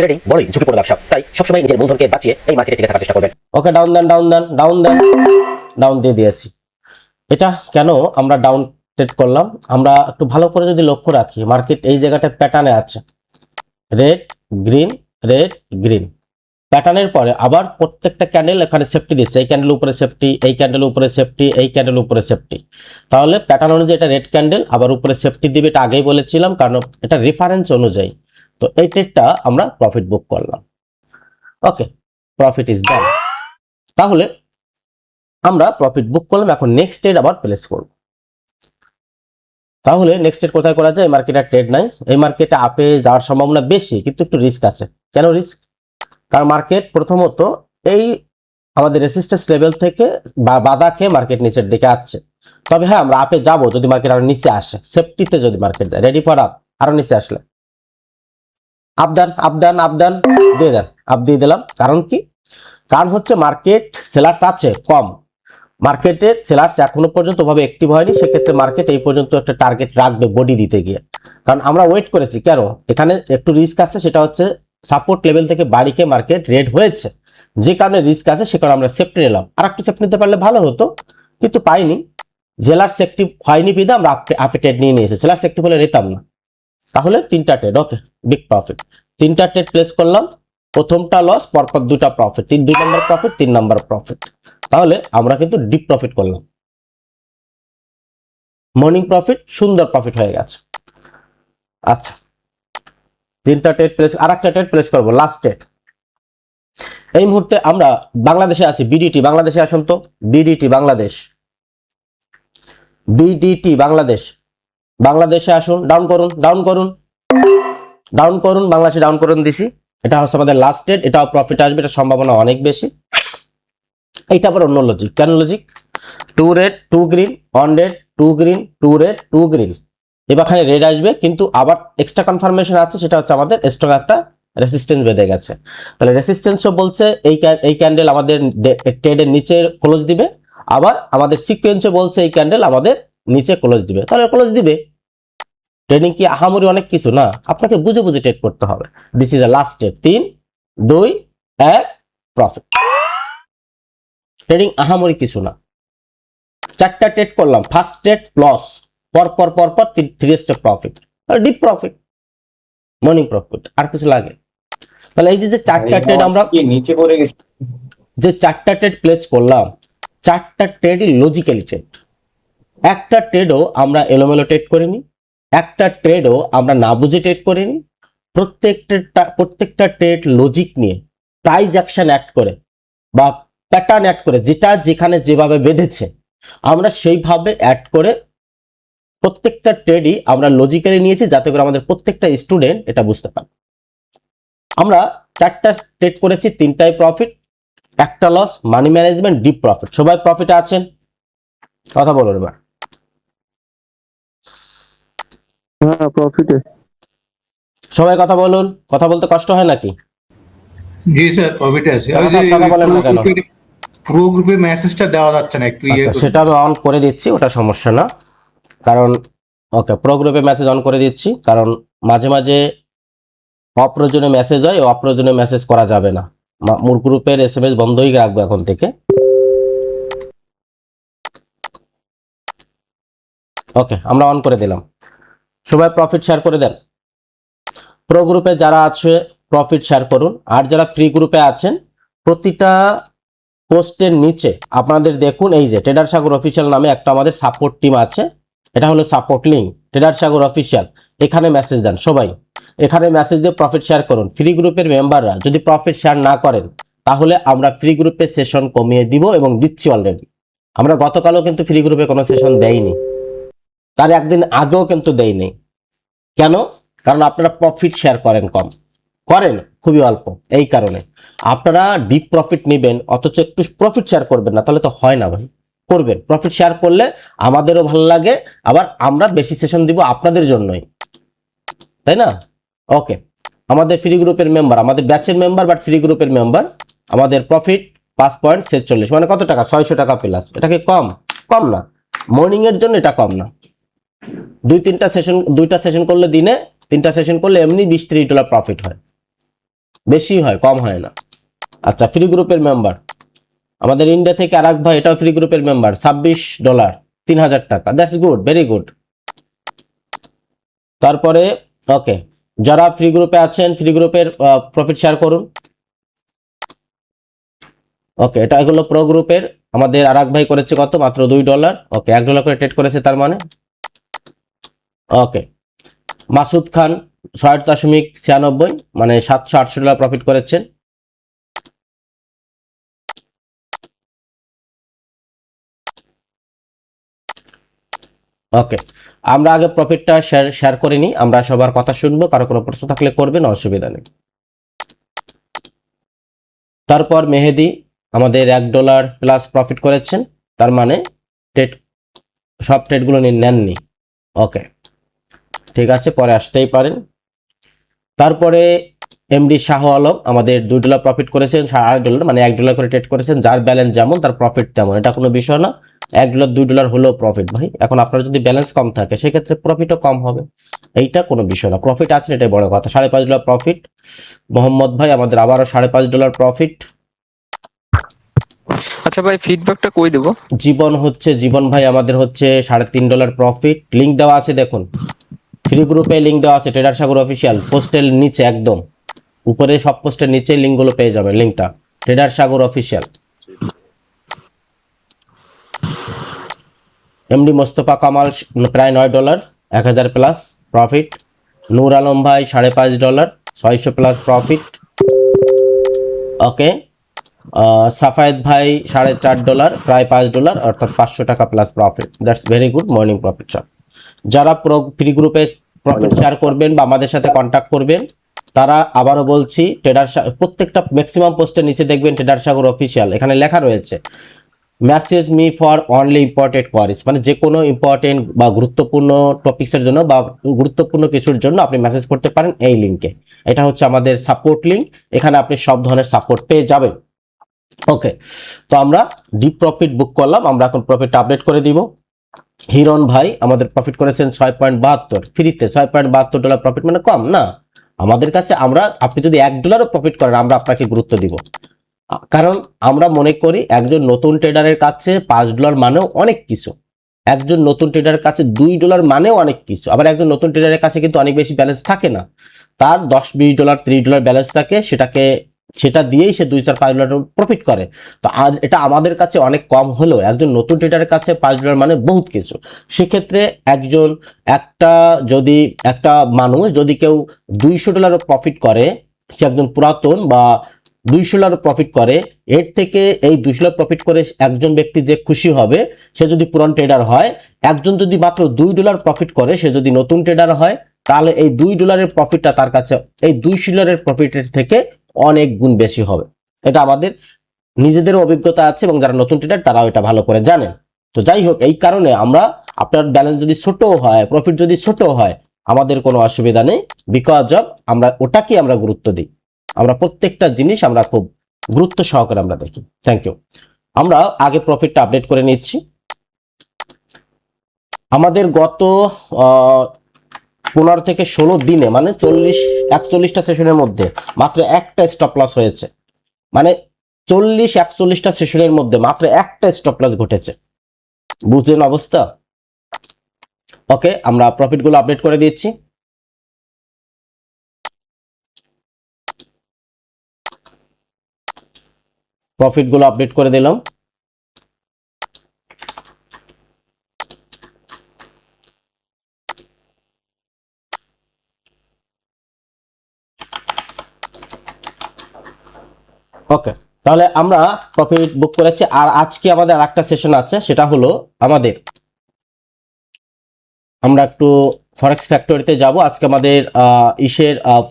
Trading বড়ই ঝুঁকিপূর্ণ ব্যবসা, তাই সবসময় নিজের মূলধনকে বাঁচিয়ে এই মার্কেটে টিকে থাকার চেষ্টা করবেন। ওকে, ডাউন দেন, ডাউন দেন, ডাউন দেন, ডাউন দিয়ে দিয়েছি। এটা কেন আমরা ডাউন ট্রেড করলাম? আমরা একটু ভালো করে যদি লক্ষ্য রাখি, মার্কেট এই জায়গাটা প্যাটার্নে আছে, রেড গ্রিন রেড গ্রিন প্যাটার্নের পরে আবার প্রত্যেকটা ক্যান্ডেল এখানে সেফটি দিচ্ছে, এই ক্যান্ডেল উপরে সেফটি, এই ক্যান্ডেল উপরে সেফটি, এই ক্যান্ডেল উপরে সেফটি। তাহলে প্যাটার্ন অনুযায়ী এটা রেড ক্যান্ডেল আবার উপরে সেফটি দিবে, এটা আগেই বলেছিলাম, কারণ এটা রেফারেন্স অনুযায়ী। তো এই ট্রেডটা আমরা প্রফিট বুক করলাম। ওকে, প্রফিট ইজ ডান। তাহলে আমরা প্রফিট বুক করলাম, এখন নেক্সট ট্রেড আবার প্লেস করব। তাহলে নেক্সট ট্রেড কোথায় করা যায়? মার্কেটে ট্রেড নাই, এই মার্কেটে আপে যাওয়ার সম্ভাবনা বেশি, কিন্তু একটু রিস্ক আছে। কেন রিস্ক? কারণ মার্কেট প্রথমত এই আমাদের রেসিস্ট্যান্স লেভেল থেকে বাধা খেয়ে মার্কেট নিচের দিকে আসছে। তবে হ্যাঁ, আমরা আপে যাব যদি মার্কেট আরো নিচে আসে, সেফটিতে যদি মার্কেট যায়, রেডি ফর আপ, আরো নিচে আসলে আপ ডান আপ ডান আপ ডান দিয়ে দেন, আপ দিয়ে দিলাম। কারণ কি? কারণ হচ্ছে মার্কেট সেলার্স আছে কম, মার্কেটের সেলার্স এখনো পর্যন্ত ওভাবে অ্যাক্টিভ হয়নি, সেক্ষেত্রে মার্কেট এই পর্যন্ত একটা টার্গেট রাখবে বডি দিতে গিয়ে। কারণ আমরা ওয়েট করেছি, কেন? এখানে একটু রিস্ক আছে, সেটা হচ্ছে সাপোর্ট লেভেল থেকে বাড়িকে মার্কেট রেড হয়েছে, যে কারণে রিস্ক আছে, সে কারণে আমরা সেফটি নিলাম। আর একটু সেফটি নিতে পারলে ভালো হতো, কিন্তু পাইনি। সেলার্স অ্যাক্টিভ হয়নি বিধে আমরা আপে ট্রেড নিয়ে নিয়েছি, সেলার্স অ্যাক্টিভ হলে নিতাম না। তাহলে তিনটা ট্রেড, ওকে, বিগ প্রফিট। তিনটা ট্রেড প্লেস করলাম, প্রথমটা লস, পরপর দুটা প্রফিট, 2 নম্বর প্রফিট, 3 নম্বর প্রফিট। তাহলে আমরা কিন্তু ডিপ প্রফিট করলাম, মর্নিং প্রফিট, সুন্দর প্রফিট হয়ে গেছে। আচ্ছা, তিনটা ট্রেড প্লেস, আর একটা ট্রেড প্লেস করবো, লাস্ট ট্রেড। এই মুহূর্তে আমরা বাংলাদেশে আছি, বিডিটি বাংলাদেশে আসুন তো, বিডিটি বাংলাদেশ, বিডিটি বাংলাদেশ, বাংলাদেশে আসুন, ডাউন করুন, ডাউন করুন, ডাউন করুন, বাংলাদেশে ডাউন করুন দিছি। এটা হচ্ছে আমাদের লাস্ট ট্রেড, এটাও প্রফিট আসবে, এটা সম্ভাবনা অনেক বেশি। এইটা আবার অন্য লজিক। কেন logic? 2 red 2 green, 1 red 2 green, 2 red 2 green, এবারখানে রেড আসবে, কিন্তু আবার এক্সট্রা কনফার্মেশন আছে, সেটা হচ্ছে আমাদের স্ট্রং একটা রেসিস্টেন্স বেঁধে গেছে। তাহলে রেসিস্টেন্সও বলছে এই ক্যান্ডেল আমাদের ট্রেডের নিচে ক্লোজ দিবে, আবার আমাদের সিকোয়েন্সও বলছে এই ক্যান্ডেল আমাদের নিচে ক্লোজ দিবে। তাহলে ক্লোজ দিবে। ট্রেডিং কি আহামরি অনেক কিছু না, আপনাকে বুঝে বুঝে ট্রেড করতে হবে। This is a last trade, 3 2 1 profit. Trading আহামরি কিছু না। 4টা ট্রেড করলাম, ফার্স্ট ট্রেড লস, পর 3 step profit, deep profit, morning profit, আর কিছু লাগে? তাহলে এই যে 4টা ট্রেড আমরা নিচে পড়ে গেছি, যে 4টা ট্রেড প্লেস করলাম, 4টা ট্রেডই লজিক্যালি ট্রেড। একটা ট্রেডও আমরা এলোমেলো ট্রেড করিনি, একটা ট্রেডও আমরা না বুঝে ট্রেড করিনি। প্রত্যেকটা ট্রেড লজিক নিয়ে, প্রাইস অ্যাকশন অ্যাড করে বা প্যাটার্ন অ্যাড করে, যেটা যেখানে যেভাবে বেঁধেছে আমরা সেইভাবে অ্যাড করে প্রত্যেকটা ট্রেডই আমরা লজিক্যালি নিয়েছি, যাতে করে আমাদের প্রত্যেকটা স্টুডেন্ট এটা বুঝতে পারে। আমরা 4টা ট্রেড করেছি, 3টাই প্রফিট, একটা loss, money management, deep profit. সবাই প্রফিটে আছেন? কথা বলুন এবার। হ্যাঁ, প্রফিটে। সবাই কথা বলুন, কথা বলতে কষ্ট হয় নাকি? জি স্যার, প্রফিটে আছে। ওই যে কথা বলেন না কেন? প্রো গ্রুপে মেসেজটা দেওয়া যাচ্ছে না, একটু আচ্ছা, সেটা আমি অন করে দিচ্ছি, ওটা সমস্যা না। কারণ ওকে, প্রো গ্রুপে মেসেজ অন করে দিচ্ছি, কারণ মাঝে মাঝে অপ্রয়োজনীয় মেসেজ হয়, অপ্রয়োজনীয় মেসেজ করা যাবে না। মূল গ্রুপের SMS বন্ধই রাখবো এখন থেকে। ওকে, আমরা অন করে দিলাম। সবাই প্রফিট শেয়ার করে দেন। প্রো গ্রুপে যারা আছে প্রফিট শেয়ার করুন, আর যারা ফ্রি গ্রুপে আছেন প্রতিটা পোস্টের নিচে আপনাদের দেখুন, এই যে ট্রেডার সাগর অফিসিয়াল নামে একটা আমাদের সাপোর্ট টিম আছে, এটা হলো সাপোর্ট লিঙ্ক, ট্রেডার সাগর অফিসিয়াল। এখানে মেসেজ দেন সবাই, এখানে মেসেজ দিয়ে প্রফিট শেয়ার করুন। ফ্রি গ্রুপের মেম্বাররা যদি প্রফিট শেয়ার না করেন, তাহলে আমরা ফ্রি গ্রুপে সেশন কমিয়ে দিব, এবং দিচ্ছি অলরেডি। আমরা গতকালও কিন্তু ফ্রি গ্রুপে কোনো সেশন দেইনি, তার একদিন আগেও কিন্তু দেইনি। কেন? কারণ আপনারা প্রফিট শেয়ার করেন কম, করেন খুবই অল্প। এই কারণে আপনারা ডিপ প্রফিট নেবেন, অথচ একটু প্রফিট শেয়ার করবেন না, তাহলে তো হয় না ভাই। করবেন, প্রফিট শেয়ার করলে আমাদেরও ভালো লাগে, আবার আমরা বেশি সেশন দিব আপনাদের জন্যই, তাই না? ওকে, আমাদের ফ্রি গ্রুপের মেম্বার, আমাদের ব্যাচের মেম্বার বাট ফ্রি গ্রুপের মেম্বার, আমাদের প্রফিট 5.46, মানে কত টাকা? 600 টাকা প্লাস। এটা কি কম? কম না। মর্নিং এর জন্য এটা কম না। 2-3টা সেশন, 2টা সেশন করলে দিনে, 3টা সেশন করলে এমনি $20-30 প্রফিট হয়। বেশি হয়, কম হয় না। আচ্ছা, ফ্রি গ্রুপের মেম্বার আমাদের ইন্ডিয়া থেকে আরেক ভাই, এটাও ফ্রি গ্রুপের মেম্বার, $26, 3000 টাকা। That's good, very good. তারপরে ওকে, যারা ফ্রি গ্রুপে আছেন ফ্রি গ্রুপের প্রফিট শেয়ার করুন। ওকে, এটা হলো প্রো গ্রুপের, আমাদের আরেক ভাই করেছে কত, মাত্র $2। ওকে, $1 করে ট্রেড করেছে তার মানে। ওকে, মাসুদ খান 6.96, মানে $780 প্রফিট করেছেন। ওকে, আমরা আগে প্রফিটটা শেয়ার করে নিই, আমরা সবার কথা শুনবো, কারো কোনো প্রশ্ন থাকলে করবেন, অসুবিধা নেই। তারপর মেহেদি আমাদের $1 প্লাস প্রফিট করেছেন, তার মানে ট্রেড, সব ট্রেডগুলো নেননি। ওকে, ঠিক আছে, পরে আসতেই পারেন। তারপরে এমডি শাহ আলম আমাদের $2 প্রফিট করেছেন, $8, মানে $1 করে ট্রেড করেছেন। যার ব্যালেন্স যেমন তার প্রফিট তেমন, এটা কোনো বিষয় না। $1 $2 হলেও প্রফিট ভাই। এখন আপনার যদি ব্যালেন্স কম থাকে সেক্ষেত্রে প্রফিটও কম হবে, এইটা কোনো বিষয় না। প্রফিট আছে, এটাই বড় কথা। $5.5 প্রফিট। মোহাম্মদ ভাই আমাদের আবারও $5.5 প্রফিট। আচ্ছা ভাই, ফিডব্যাকটা কই দেব? জীবন ভাই আমাদের হচ্ছে $3.5 প্রফিট। লিঙ্ক দেওয়া আছে দেখুন, ফ্রি গ্রুপে লিঙ্ক দেওয়া আছে, ট্রেডার সাগর অফিসিয়াল, পোস্টের নিচে একদম উপরে, সব পোস্টের নিচে লিঙ্কগুলো পেয়ে যাবেন, লিঙ্কটা ট্রেডার সাগর অফিসিয়াল। এমডি মোস্তফা কামাল প্রায় $9, 1000 প্লাস প্রফিট। নূর আলম ভাই $5.5, 600 প্লাস প্রফিট। ওকে, সাফায়েত ভাই $4.5, প্রায় $5, অর্থাৎ $500 plus profit. That's very good, morning profit shot. যারা ফ্রি গ্রুপে প্রফিট শেয়ার করবেন বা আমাদের সাথে কন্ট্যাক্ট করবেন, তারা আবারও বলছি, প্রত্যেকটা ম্যাক্সিমাম পোস্টের নিচে দেখবেন ট্রেডার সাগর অফিসিয়াল, এখানে লেখা রয়েছে message me for only important queries, মানে যে কোনো ইম্পর্টেন্ট বা গুরুত্বপূর্ণ টপিক্সের জন্য বা গুরুত্বপূর্ণ কিছুর জন্য আপনি মেসেজ করতে পারেন এই লিঙ্কে। এটা হচ্ছে আমাদের সাপোর্ট লিঙ্ক, এখানে আপনি সব ধরনের সাপোর্ট পেয়ে যাবেন। ওকে, তো আমরা ডিপ প্রফিট বুক করলাম, আমরা এখন প্রফিট আপডেট করে দিব। হিরণ ভাই আমাদের প্রফিট করেছেন 6.72 ফ্রিতে। $6.72 প্রফিট মানে কম না আমাদের কাছে। আপনি যদি $1 প্রফিট করেন, আমরা আপনাকে গুরুত্ব দিব, কারণ আমরা মনে করি একজন নতুন ট্রেডারের কাছে $5 মানেও অনেক কিছু, একজন নতুন ট্রেডারের কাছে $2 মানেও অনেক কিছু। আবার একজন নতুন ট্রেডারের কাছে কিন্তু অনেক বেশি ব্যালেন্স থাকে না, তার $10, $20, $30 ব্যালেন্স থাকে, সেটা দিয়েই সে $2-4-5 প্রফিট করে। তো এটা আমাদের কাছে অনেক কম হলেও একজন নতুন ট্রেডারের কাছে $5 মানে বহুত কিছু। সেক্ষেত্রে একটা মানুষ যদি কেউ $200 প্রফিট করে, সে একজন পুরাতন বা $200 প্রফিট করে, এর থেকে এই $200 প্রফিট করে একজন ব্যক্তি যে খুশি হবে, সে যদি পুরান ট্রেডার হয়। একজন যদি মাত্র $2 প্রফিট করে, সে যদি নতুন ট্রেডার হয়, তাহলে এই $2 প্রফিটটা তার কাছে এই $200 প্রফিটের থেকে অনেক গুণ বেশি হবে। এটা আমাদের নিজেদের অভিজ্ঞতা আছে এবং যারা নতুন ট্রেডার তারাও এটা ভালো করে জানেন। তো যাই হোক, এই কারণে আপনার ব্যালেন্স যদি ছোট হয়, প্রফিট যদি ছোট হয়, আমাদের কোনো অসুবিধা নেই, বিকজ অফ ওটাকে আমরা গুরুত্ব দিই। আমরা প্রত্যেকটা জিনিস আমরা খুব গুরুত্ব সহকারে আমরা দেখি। Thank you. আমরা আগে প্রফিটটা আপডেট করে নিচ্ছি। আমাদের গত 15 থেকে 16 দিনে, মানে 41টা সেশনের মধ্যে মাত্র একটা স্টপ লস হয়েছে, মানে 41টা সেশনের মধ্যে মাত্র একটা স্টপ লস ঘটেছে। বুঝলেন অবস্থা? ওকে, আমরা প্রফিটগুলো আপডেট করে দিচ্ছি। প্রফিটগুলো আপডেট করে দিলাম। ওকে, তাহলে আমরা প্রফিট বুক করেছি। আর আজকে আমাদের আরেকটা সেশন আছে, সেটা হলো আমরা একটু ফরেক্স ফ্যাক্টরিতে যাব। আজকে আমাদের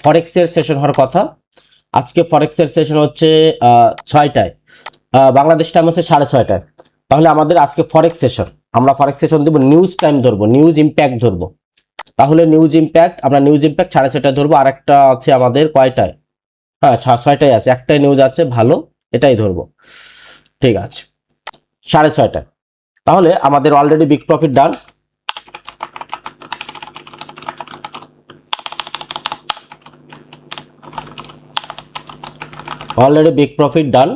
ফরেক্সের সেশন হওয়ার কথা। আজকে ফরেক্সের সেশন হচ্ছে 6টায়, বাংলাদেশ টাইম হচ্ছে 6:30টায়। তাহলে আমাদের আজকে ফরেক্স সেশন, আমরা ফরেক্স সেশন দেবো, নিউজ টাইম ধরবো, নিউজ ইম্প্যাক্ট ধরবো। তাহলে নিউজ ইম্প্যাক্ট 6:30টায় ধরবো। আর একটা আছে আমাদের কয়টায়? হ্যাঁ, 6টায় আছে, একটাই নিউজ আছে ভালো, এটাই ধরবো। ঠিক আছে, 6:30টায়। তাহলে আমাদের অলরেডি বিগ প্রফিট ডান। অলরেডি বিগ প্রফিট ডান,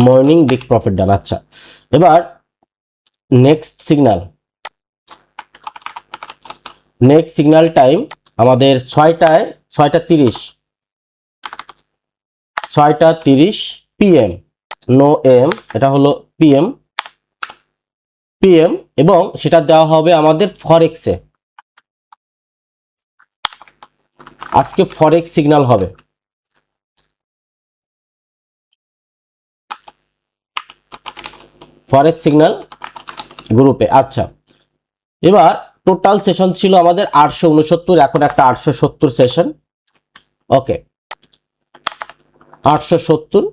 মর্নিং বিগ প্রফিট ডান। আচ্ছা, এবার নেক্সট সিগন্যাল টাইম আমাদের 6:30 PM, নো এম, এটা হলো পিএম এবং সেটা দেওয়া হবে আমাদের ফরেক্সে। আজকে ফরেক্স সিগন্যাল হবে, ফরেক্স সিগন্যাল গ্রুপে। আচ্ছা, এবার টোটাল সেশন ছিল আমাদের 869, এখন একটা 870 সেশন। ওকে, 870,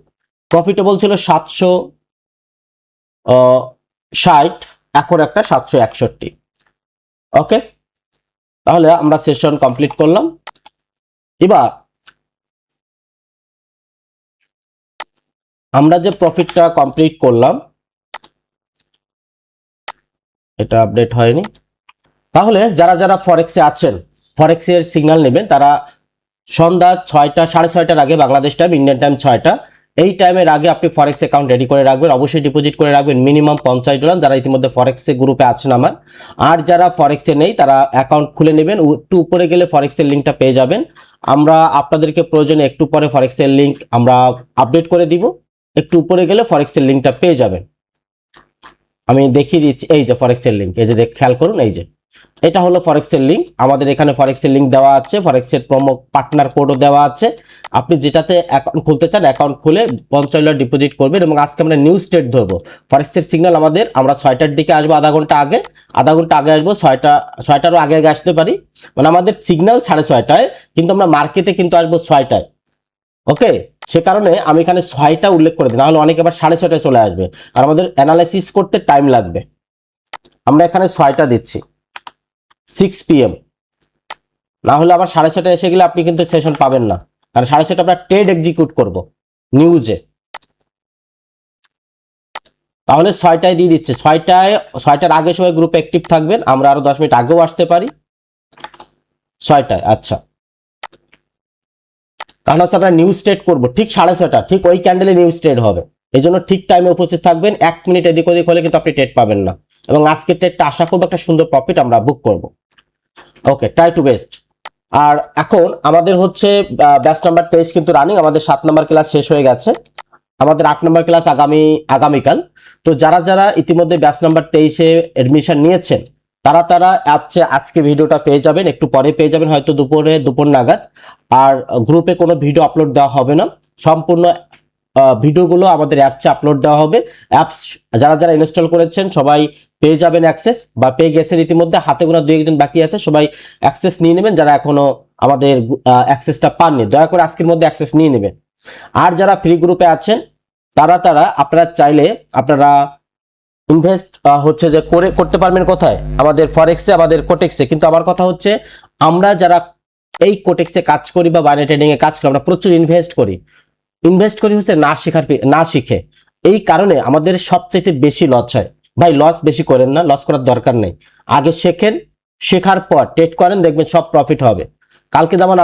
প্রফিটেবল ছিল 760, এখন একটা 761। ওকে, তাহলে আমরা সেশন কমপ্লিট করলাম। এবার আমরা যে প্রফিটটা কমপ্লিট করলাম, এটা আপডেট হয়নি। তাহলে যারা যারা ফরেক্সে আছেন, ফরেক্সের সিগন্যাল নেবেন, তারা সন্ধ্যা 6টা, 6:30টার আগে বাংলাদেশ টাইম, ইন্ডিয়ান টাইম 6টা, এই টাইমের আগে আপনি ফরেক্স অ্যাকাউন্ট রেডি করে রাখবেন। অবশ্যই ডিপোজিট করে রাখবেন মিনিমাম $50, যারা ইতিমধ্যে ফরেক্সে গ্রুপে আছেন আমার। আর যারা ফরেক্সে নেই তারা অ্যাকাউন্ট খুলে নেবেন, একটু উপরে গেলে ফরেক্সের লিঙ্কটা পেয়ে যাবেন। আমরা আপনাদেরকে প্রয়োজনে একটু পরে ফরেক্সের লিঙ্ক আমরা আপডেট করে দিব, একটু উপরে গেলে ফরেক্সের লিঙ্কটা পেয়ে যাবেন। আমি দেখিয়ে দিচ্ছি, এই যে ফরেক্সের লিঙ্ক, এই যে খেয়াল করুন, এই যে এটা হলো ফরেক্সের লিঙ্ক। আমাদের এখানে ফরেক্সের লিঙ্ক দেওয়া আছে, ফরেক্সের প্রোমো পার্টনার কোডও দেওয়া আছে। আপনি যেটাতে অ্যাকাউন্ট খুলতে চান অ্যাকাউন্ট খুলে $50 ডিপোজিট করবেন। এবং আজকে আমরা নিউ স্টেট ধরবো। ফরেক্সের সিগন্যাল আমাদের, আমরা 6টার দিকে আসবো, আধা ঘন্টা আগে আসবো, 6টারও আগে আসতে পারি। মানে আমাদের সিগন্যাল 6:30টায়, কিন্তু আমরা মার্কেটে কিন্তু আসবো 6টায়। ওকে, সে কারণে আমি এখানে 6টা উল্লেখ করে দিই, নাহলে অনেকে আবার 6:30টায় চলে আসবে, আর আমাদের অ্যানালাইসিস করতে টাইম লাগবে। আমরা এখানে 6টা দিচ্ছি, 6 PM, না হলে আবার 6:30টায় এসে গেলে আপনি কিন্তু সেশন পাবেন না, কারণ 6:30টায় আমরা ট্রেড এক্সিকিউট করব নিউজে। তাহলে 6টায় দিয়ে দিচ্ছে, 6টার আগে সবাই গ্রুপে অ্যাক্টিভ থাকবেন। আমরা আরো 10 মিনিট আগেও আসতে পারি 6টায়। আচ্ছা, কারণ হচ্ছে আমরা নিউজ ট্রেড করবো ঠিক 6:30টা, ঠিক ওই ক্যান্ডেলে নিউজ ট্রেড হবে। এই জন্য ঠিক টাইমে উপস্থিত থাকবেন। 1 মিনিট এদিক ওদিক হলে কিন্তু আপনি ট্রেড পাবেন না। এবং আজকের ট্রেডটা আশা করবো একটা সুন্দর প্রফিট আমরা বুক করব। ওকে, ট্রাই টু বেস্ট। আর এখন আমাদের হচ্ছে ব্যাচ নাম্বার 23 কিন্তু রানিং, আমাদের 7 নাম্বার ক্লাস শেষ হয়ে গেছে, আমাদের 8 নাম্বার ক্লাস আগামীকাল। তো যারা যারা ইতিমধ্যে ব্যাচ নাম্বার 23-এ এডমিশন নিয়েছেন তারা আজকে ভিডিওটা পেয়ে যাবেন, একটু পরে পেয়ে যাবেন, হয়তো দুপুর নাগাদ। আর গ্রুপে কোনো ভিডিও আপলোড দেওয়া হবে না, সম্পূর্ণ ভিডিওগুলো আমাদের অ্যাপসে আপলোড দেওয়া হবে। অ্যাপস যারা যারা ইনস্টল করেছেন সবাই পেয়ে যাবেন অ্যাক্সেস, বা পেয়ে গেছেন ইতিমধ্যে, হাতে গোনা 2-1 দিন বাকি আছে, সবাই অ্যাক্সেস নিয়ে নেবেন। যারা এখনো আমাদের অ্যাক্সেসটা পাননি, দয়া করে আজকের মধ্যে অ্যাক্সেস নিয়ে নেবেন। আর যারা ফ্রি গ্রুপে আছেন তারা আপনারা চাইলে আপনারা ইনভেস্ট হচ্ছে যে করতে পারবেন কোথায়, আমাদের ফরেক্সে, আমাদের কোটেক্সে। কিন্তু আমার কথা হচ্ছে, আমরা যারা এই কোটেক্সে কাজ করি বা বাইরে ট্রেডিং এ কাজ করি, আমরা প্রচুর ইনভেস্ট করি হচ্ছে না শিখে। এই কারণে আমাদের সবচেয়ে বেশি লস হয়। ভাই, লস বেশি করেন না, লস করার দরকার নেই। আগে শেখেন, শেখার পর ট্রেড করেন, দেখবেন সব প্রফিট হবে। কালকে যেমন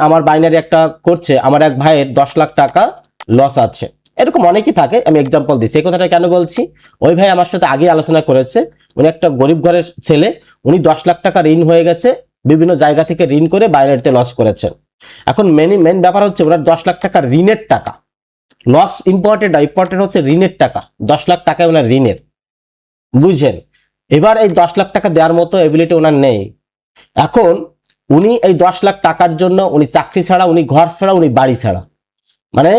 আমার বাইনারি একটা করছে, আমার এক ভাইয়ের 10 লাখ টাকা লস আছে। এরকম অনেকই থাকে, আমি এক্সাম্পল দিচ্ছি। এই কথাটা কেন বলছি, ওই ভাই আমার সাথে আগে আলোচনা করেছে। উনি একটা গরিব ঘরের ছেলে, উনি 10 লাখ টাকা ঋণ হয়ে গেছে, বিভিন্ন জায়গা থেকে ঋণ করে বাইনারিতে লস করেছেন। এখন মেন ব্যাপার হচ্ছে ওনার 10 লাখ টাকা ঋণের টাকা, লস ইম্পর্টেন্ট হচ্ছে ঋণের টাকা। 10 লাখ টাকা ওনার ঋণের, বুঝছেন। এবার এই 10 লাখ টাকা দেওয়ার মতো এবিলিটি ওনার নেই। এখন উনি এই 10 লাখ টাকার জন্য উনি চাকরি ছাড়া, উনি ঘর ছাড়া, উনি বাড়ি ছাড়া, মানে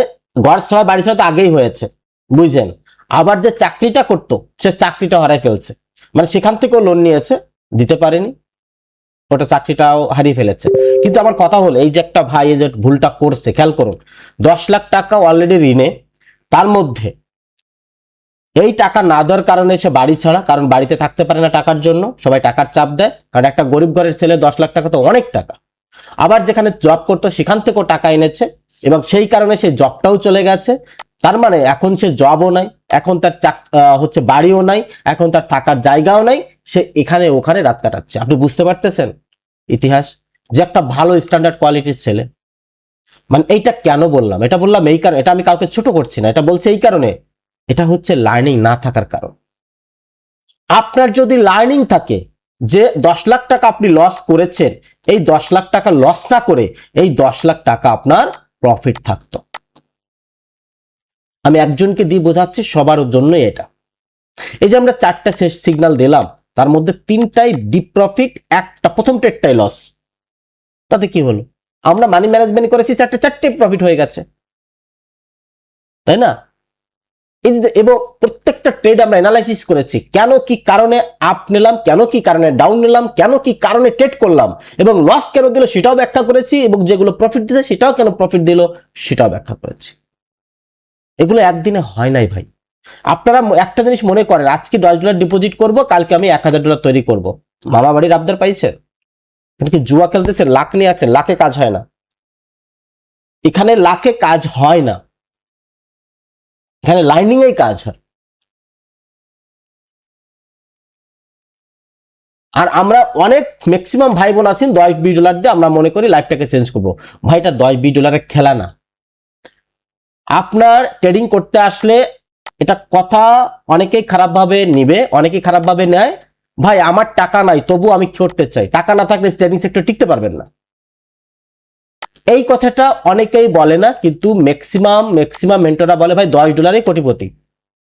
ঘর ছাড়া বাড়ি ছাড়া তো আগেই হয়েছে, বুঝছেন। আবার যে চাকরিটা করতো সে চাকরিটা হারাই ফেলছে, মানে সেখান থেকেও লোন নিয়েছে, দিতে পারেনি, ওটা চাকরিটাও হারিয়ে ফেলেছে। কিন্তু আমার কথা হলো, এই যে একটা ভাই এই যে ভুলটা করছে, খেয়াল করুন, 10 লাখ টাকা অলরেডি ঋণে, তার মধ্যে এই টাকা না দেওয়ার কারণে সে বাড়ি ছাড়া, কারণ বাড়িতে থাকতে পারে না টাকার জন্য, সবাই টাকার চাপ দেয়, কারণ একটা গরিব ঘরের ছেলে 10 লাখ টাকা তো অনেক টাকা। আবার যেখানে জব করতো সেখান থেকেও টাকা এনেছে, এবং সেই কারণে সেই জবটাও চলে গেছে। তার মানে এখন সে জবও নাই, এখন তার হচ্ছে বাড়িও নাই, এখন তার থাকার জায়গাও নাই, সে এখানে ওখানে রাত কাটাচ্ছে। আপনি বুঝতে পারতেছেন ইতিহাস। যে একটা ভালো স্ট্যান্ডার্ড কোয়ালিটির ছেলে। মানে এইটা কেন বললাম, এটা বললাম এই কারণে, এটা আমি কাউকে ছোট করছি না, এটা বলছি এই কারণে, এটা হচ্ছে লার্নিং না থাকার কারণ। আপনার যদি লার্নিং থাকে যে 10 লাখ টাকা আপনি লস করেছেন, এই 10 লাখ টাকা লস না করে এই 10 লাখ টাকা আপনার প্রফিট থাকতো। আমি একজনকে দিয়ে বোঝাচ্ছি, সবার জন্য এটা। এই যে আমরা 4টা সিগন্যাল দিলাম, তার মধ্যে 3টাই ডিপ প্রফিট, একটা প্রথম ট্রেডটাই লস। তাতে কি হলো, আমরা মানি ম্যানেজমেন্ট করেছি, 4টে প্রফিট হয়ে গেছে, তাই না? এবং প্রত্যেকটা ট্রেড আমরা অ্যানালাইসিস করেছি, কেন কি কারণে আপ নিলাম, কেন কি কারণে ডাউন নিলাম, কেন কি কারণে ট্রেড করলাম, এবং লস কেন দিল সেটাও ব্যাখ্যা করেছি, এবং যেগুলো প্রফিট দিতে সেটাও কেন প্রফিট দিল সেটাও ব্যাখ্যা করেছি। এগুলো একদিনে হয় নাই ভাই। আপনারা একটা জিনিস মনে করেন, আজকে $10 ডিপোজিট করব, কালকে আমি $1000 তৈরি করব। মামা বাড়ির আবদার পাইছেন? এখানে কি জুয়া খেলতেছেন? লাখ নিয়ে আছেন? লাখে কাজ হয় না, এখানে লাখে কাজ হয় না, এখানে লাইনিং এই কাজ হয়। আর আমরা অনেক ম্যাক্সিমাম ভাই বোন আছেন $10-20 দিয়ে আমরা মনে করি লাইফটাকে চেঞ্জ করবো। ভাই, এটা $10-20 খেলা না। আপনার ট্রেডিং করতে আসলে এটা কথা অনেকেই খারাপভাবে নিবে, অনেকেই খারাপভাবে নেয়। ভাই, আমার টাকা নাই তবু আমি করতে চাই, টাকা না থাকলে ট্রেডিং সেক্টর টিকতে পারবেন না। এই কথাটা অনেকেই বলে না, কিন্তু ম্যাক্সিমাম মেন্টররা বলে ভাই $10 কোটিপতি।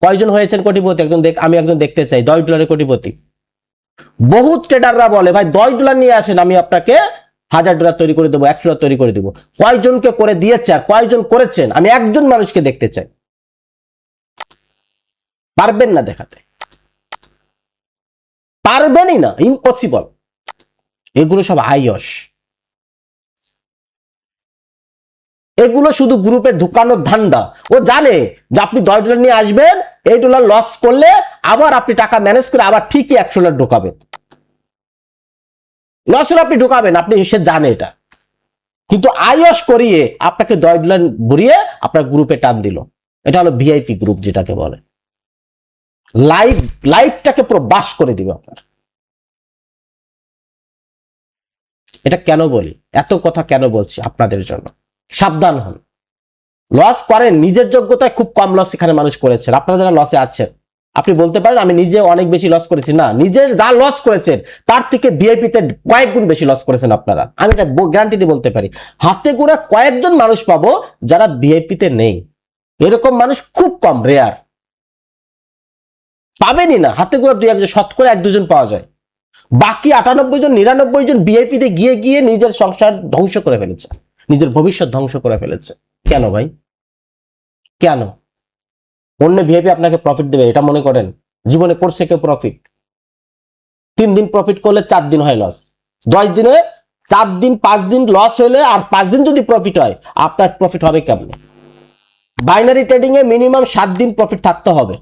কয়জন হয়েছেন কোটিপতি? আমি একজন দেখতে চাই $10 কোটিপতি। বহুত ট্রেডাররা বলে ভাই $10 নিয়ে আসেন, আমি আপনাকে $1000 তৈরি করে দেবো, $100 তৈরি করে দেবো। কয়জনকে করে দিয়েছে আর কয়জন করেছেন আমি একজন মানুষকে দেখতে চাই। পারবেন না দেখাতে, পারবেনই না, ইম্পসিবল। এগুলো সব আইয়স, এগুলো শুধু গ্রুপে ঢুকানোর ধান্দা। ও জানে যে আপনি $10 নিয়ে আসবেন, $8 লস করলে আবার আপনি টাকা ম্যানেজ করে আবার ঠিকই $100 ঢোকাবেন। লস হলে আপনি ঢোকাবেন, আপনি সে জানে এটা, কিন্তু আইয়স করিয়ে আপনাকে $10 ভরিয়ে আপনার গ্রুপে টান দিল। এটা হলো ভিআইপি গ্রুপ, যেটাকে বলে লাইফটাকে পুরো বাস করে দিবে আপনার। এটা কেন বলি, এত কথা কেন বলছি? আপনাদের জন্য সাবধান হন। লস করেন, নিজের যোগ্যতায় খুব কম লস এখানে মানুষ করেছেন। আপনারা যারা লসে আছেন, আপনি বলতে পারেন আমি নিজে অনেক বেশি লস করেছি, না, নিজের যা লস করেছেন তার থেকে ভিআইপিতে কয়েক গুণ বেশি লস করেছেন আপনারা। আমি এটা গ্যারান্টি দিয়ে বলতে পারি। হাতে গোনা কয়েকজন মানুষ পাবো যারা ভিআইপিতে নেই, এরকম মানুষ খুব কম, রেয়ার, পাবেনই না। হাতে গোনা 2-1 শতকরা 1-2 জন পাওয়া যায়। বাকি 98 জন 99 জন ভিআইপিতে গিয়ে গিয়ে নিজের সংসার ধ্বংস করে ফেলেছে, নিজের ভবিষ্যৎ ধ্বংস করে ফেলেছে। কেন ভাই, কেন? অন্য ভিআইপি আপনাকে প্রফিট দেবে এটা মনে করেন? জীবনে করছে কেউ প্রফিট? 3 দিন প্রফিট করলে 4 দিন হয় লস, 10 দিনে 4 দিন 5 দিন লস হলে আর 5 দিন যদি প্রফিট হয়, আপনার প্রফিট হবে কেমন? বাইনারি ট্রেডিং এ মিনিমাম 7 দিন প্রফিট থাকতে হবে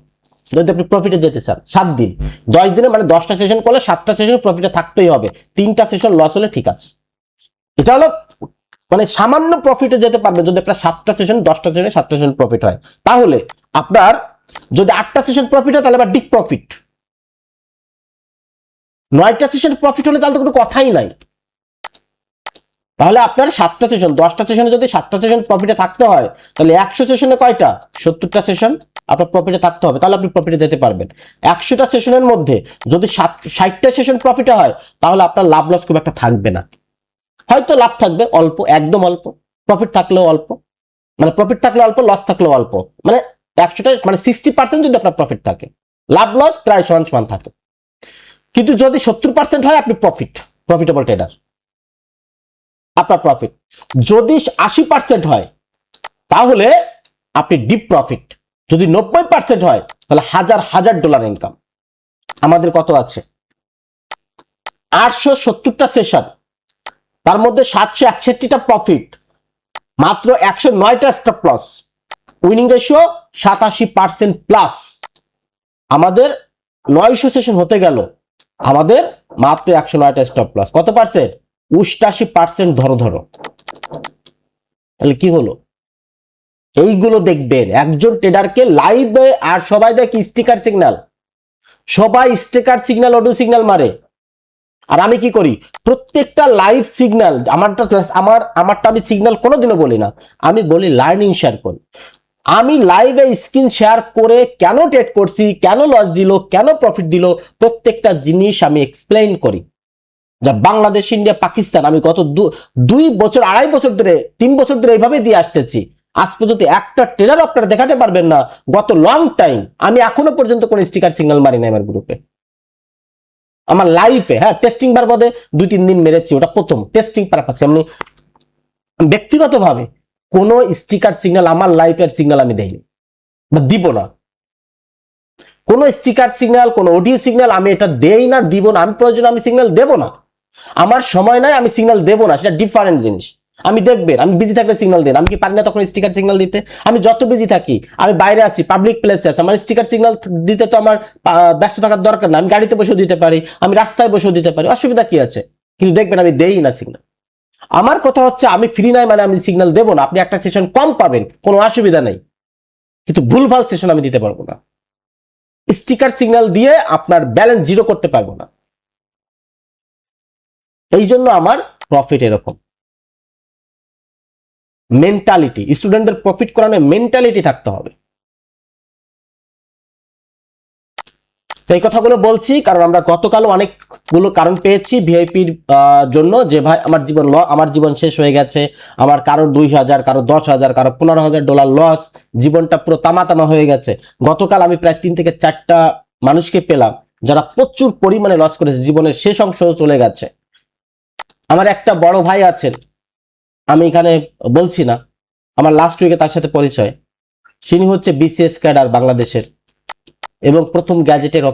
যদি আপনি প্রফিটে যেতে চান। 7 দিন, 10 দিনে মানে 10টা সেশন করলে 7টা সেশন প্রফিটে থাকতেই হবে। 3টা সেশন লস হলে ঠিক আছে। এটা হলো মানে সামান্য প্রফিটে যেতে পারবে যদি আপনার 7টা সেশন 10টা সেশনে 7টা সেশন প্রফিট হয়। তাহলে আপনার যদি 8টা সেশন প্রফিট হয় তাহলে আবার ডিপ প্রফিট। 9টা সেশন প্রফিট হলে তাহলে তো কোনো কথাই নাই। তাহলে আপনার 7টা সেশন 10টা সেশনে যদি 7টা সেশন প্রফিটে থাকতে হয়, তাহলে 100 সেশনে কয়টা? 70টা সেশন আপনার প্রফিটে থাকতে হবে, তাহলে আপনি প্রফিটে যেতে পারবেন। 100টা সেশনের মধ্যে যদি 60টা সেশন প্রফিটে হয়, তাহলে আপনার লাভ লস খুব একটা থাকবে না। হয়তো লাভ থাকবে অল্প, একদম অল্প, প্রফিট থাকলেও অল্প, মানে প্রফিট থাকলে অল্প, লস থাকলেও অল্প, মানে 100টা মানে 60% যদি আপনার প্রফিট থাকে, লাভ লস প্রায় সমান সমান থাকে। কিন্তু যদি 70% হয়, আপনি প্রফিটেবল ট্রেডার, আপনার প্রফিট। যদি 80% হয় তাহলে আপনি ডিপ প্রফিট। যদি 90% হয় তাহলে $1000 ইনকাম। আমাদের কত আছে? 870টা সেশন, তার মধ্যে 761টা প্রফিট, মাত্র 109টা stop loss, winning ratio 87% plus. আমাদের 900 সেশন হতে গেল, আমাদের মাত্র 109টা স্টপ লস। কত পার্সেন্ট? 88% ধরো। তাহলে কি হলো? এইগুলো দেখবেন একজন ট্রেডারকে লাইভে, আর সবাই দেখে স্টিকার সিগন্যাল, সবাই স্টিকার সিগন্যাল, অডিও সিগন্যাল মারে। আর আমি কি করি, প্রত্যেকটা লাইভ সিগন্যাল আমারটা আমি সিগন্যাল কোনোদিনও বলি না, আমি বলি লার্নিং শেয়ার করি। আমি লাইভে স্ক্রিন শেয়ার করে কেন ট্রেড করছি, কেন লস দিল, কেন প্রফিট দিল, প্রত্যেকটা জিনিস আমি এক্সপ্লেইন করি। যা বাংলাদেশ, ইন্ডিয়া, পাকিস্তান আমি গত 2 বছর 2.5 বছর ধরে 3 বছর ধরে এইভাবে দিয়ে আসতেছি। আজ পর্যন্ত একটা ট্রেলার আপনারা দেখাতে পারবেন না গত লং টাইম আমি এখনো পর্যন্ত কোনো স্টিকার সিগন্যাল মারি না আমার গ্রুপে, আমার লাইফে। হ্যাঁ, টেস্টিং বার বাদে 2-3 দিন মেরেছি, ওটা প্রথম টেস্টিং পারপাসে। আমি ব্যক্তিগতভাবে কোনো স্টিকার সিগন্যাল আমার লাইফের সিগন্যাল আমি দেইনি বা দিব না। কোনো স্টিকার সিগন্যাল, কোনো অডিও সিগন্যাল আমি এটা দেই না, দিব না। আমি প্রয়োজনে আমি সিগন্যাল দেব না, আমার সময় নাই, আমি সিগন্যাল দেব না, সেটা ডিফারেন্ট জিনিস। আমি দেখবেন আমি বিজি থাকলে সিগন্যাল দেন, আমি কি পারি না তখন স্টিকার সিগন্যাল দিতে? আমি যত বিজি থাকি, আমি বাইরে আছি, পাবলিক প্লেসে আছি, আমার স্টিকার সিগন্যাল দিতে তো আমার ব্যস্ত থাকার দরকার না। আমি গাড়িতে বসেও দিতে পারি, আমি রাস্তায় বসেও দিতে পারি, অসুবিধা কি আছে? কিন্তু দেখবেন আমি দেই না সিগন্যাল। আমার কথা হচ্ছে আমি ফ্রি নাই মানে আমি সিগন্যাল দেবো না। আপনি একটা সেশন কম পাবেন, কোনো অসুবিধা নেই, কিন্তু ভুলভাল সেশন আমি দিতে পারবো না। স্টিকার সিগন্যাল দিয়ে আপনার ব্যালেন্স জিরো করতে পারবো না। এই জন্য আমার প্রফিট এরকম। মেন্টালিটি, স্টুডেন্টদের প্রফিট করানোর মেন্টালিটি থাকতে হবে। তো এই কথাগুলো বলছি কারণ আমরা গতকাল অনেকগুলো কারণ পেয়েছি ভিআইপির জন্য, যে ভাই আমার জীবন শেষ হয়ে গেছে, আমার কারো 2,000, কারো 10,000, কারো $15,000 লস, জীবনটা পুরো তামা হয়ে গেছে। গতকাল আমি প্রায় 3 থেকে 4টা মানুষকে পেলাম যারা প্রচুর পরিমাণে লস করেছে, জীবনের শেষ অংশ চলে গেছে। আমার একটা বড় ভাই আছেন, আমি এখানে বলছি না, আমার লাস্ট উইকে তার সাথে পরিচয়। তিনি হচ্ছে বিসিএস ক্যাডার বাংলাদেশের এবং প্রথম গ্যাজেটের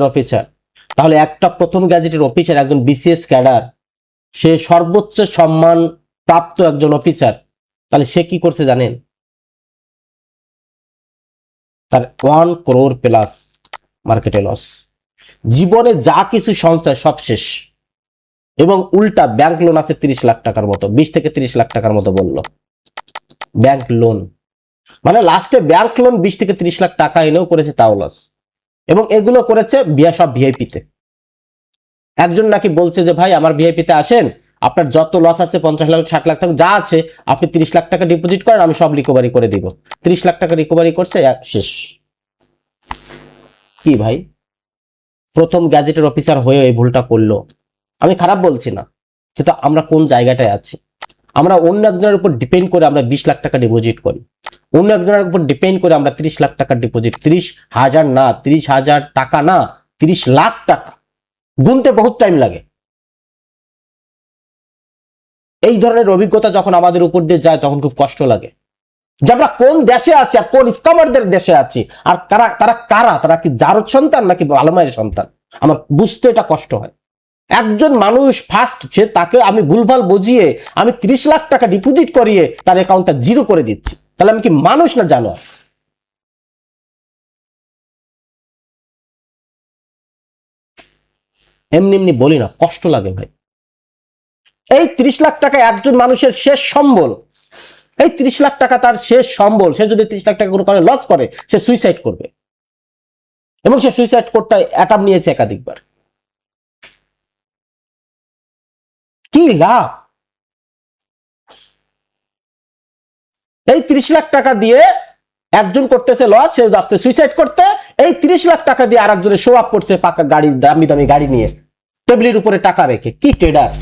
অফিসার। তাহলে একটা প্রথম গ্যাজেটের অফিসার, একজন বিসিএস ক্যাডার, সে সর্বোচ্চ সম্মান প্রাপ্ত একজন অফিসার, তাহলে সে কি করছে জানেন? তার 1 crore প্লাস মার্কেটে লস, জীবনে যা কিছু সঞ্চয় সব শেষ, এবং উল্টা ব্যাংক লোন আছে 30 লাখ টাকার মতো, 20 থেকে 30 লাখ টাকার মতো বলল ব্যাংক লোন। মানে লাস্টে ব্যাংক লোন 20 থেকে 30 লাখ টাকা এনেও করেছে তাও লস, এবং এগুলো করেছে সব ভিআইপিতে। একজন নাকি বলছে যে ভাই আমার ভিআইপিতে আসেন, আপনার যত লস আছে 50 লাখ 60 লাখ টাকা যা আছে আপনি 30 লাখ টাকা ডিপোজিট করেন, আমি সব রিকভারি করে দিব। 30 লাখ টাকা রিকভারি করছে, শেষ। কি ভাই, প্রথম গ্যাজেটের অফিসার হয়ে এই ভুলটা করলো। আমি খারাপ বলছি না, কিন্তু আমরা কোন জায়গাটায় আছি? আমরা অন্য একজনের উপর ডিপেন্ড করে আমরা 20 লাখ টাকা ডিপোজিট করি, অন্য একজনের উপর ডিপেন্ড করে আমরা 30 লাখ টাকা ডিপোজিট, 30,000 না, 30,000 টাকা না, 30 লাখ টাকা গুনতে বহুত টাইম লাগে। এই ধরনের অভিজ্ঞতা যখন আমাদের উপর দিয়ে যায় তখন খুব কষ্ট লাগে যে আমরা কোন দেশে আছি আর কোন স্কামারদের দেশে আছি, আর তারা কি জারদ সন্তান নাকি আলমায়ের সন্তান, আমার বুঝতে এটা কষ্ট হয়। একজন মানুষ ফার্স্ট, তাকে আমি ভুলভাল বুঝিয়ে আমি 30 লাখ টাকা ডিপোজিট করিয়ে তার অ্যাকাউন্টটা জিরো করে দিচ্ছি, তাহলে আমি কি মানুষ না জানোয়ার? এমনি বলি না, কষ্ট লাগে ভাই। এই 30 লাখ টাকা একজন মানুষের শেষ সম্বল, এই 30 লাখ টাকা তার শেষ সম্বল। সে যদি 30 লাখ টাকা কোনো কারণে লস করে, সে সুইসাইড করবে, এবং সে সুইসাইড করতে অ্যাটেম্প নিয়েছে একাধিকবার। কি লাভ? এই 30 লাখ টাকা দিয়ে একজন করতেছে লস, সে যাচ্ছে সুইসাইড করতে, এই 30 লাখ টাকা দিয়ে আরেকজনের শো আপ করছে পাকা গাড়ি, দামি দামি গাড়ি নিয়ে, টেবিলের উপরে টাকা রেখে। কি ট্রেডার!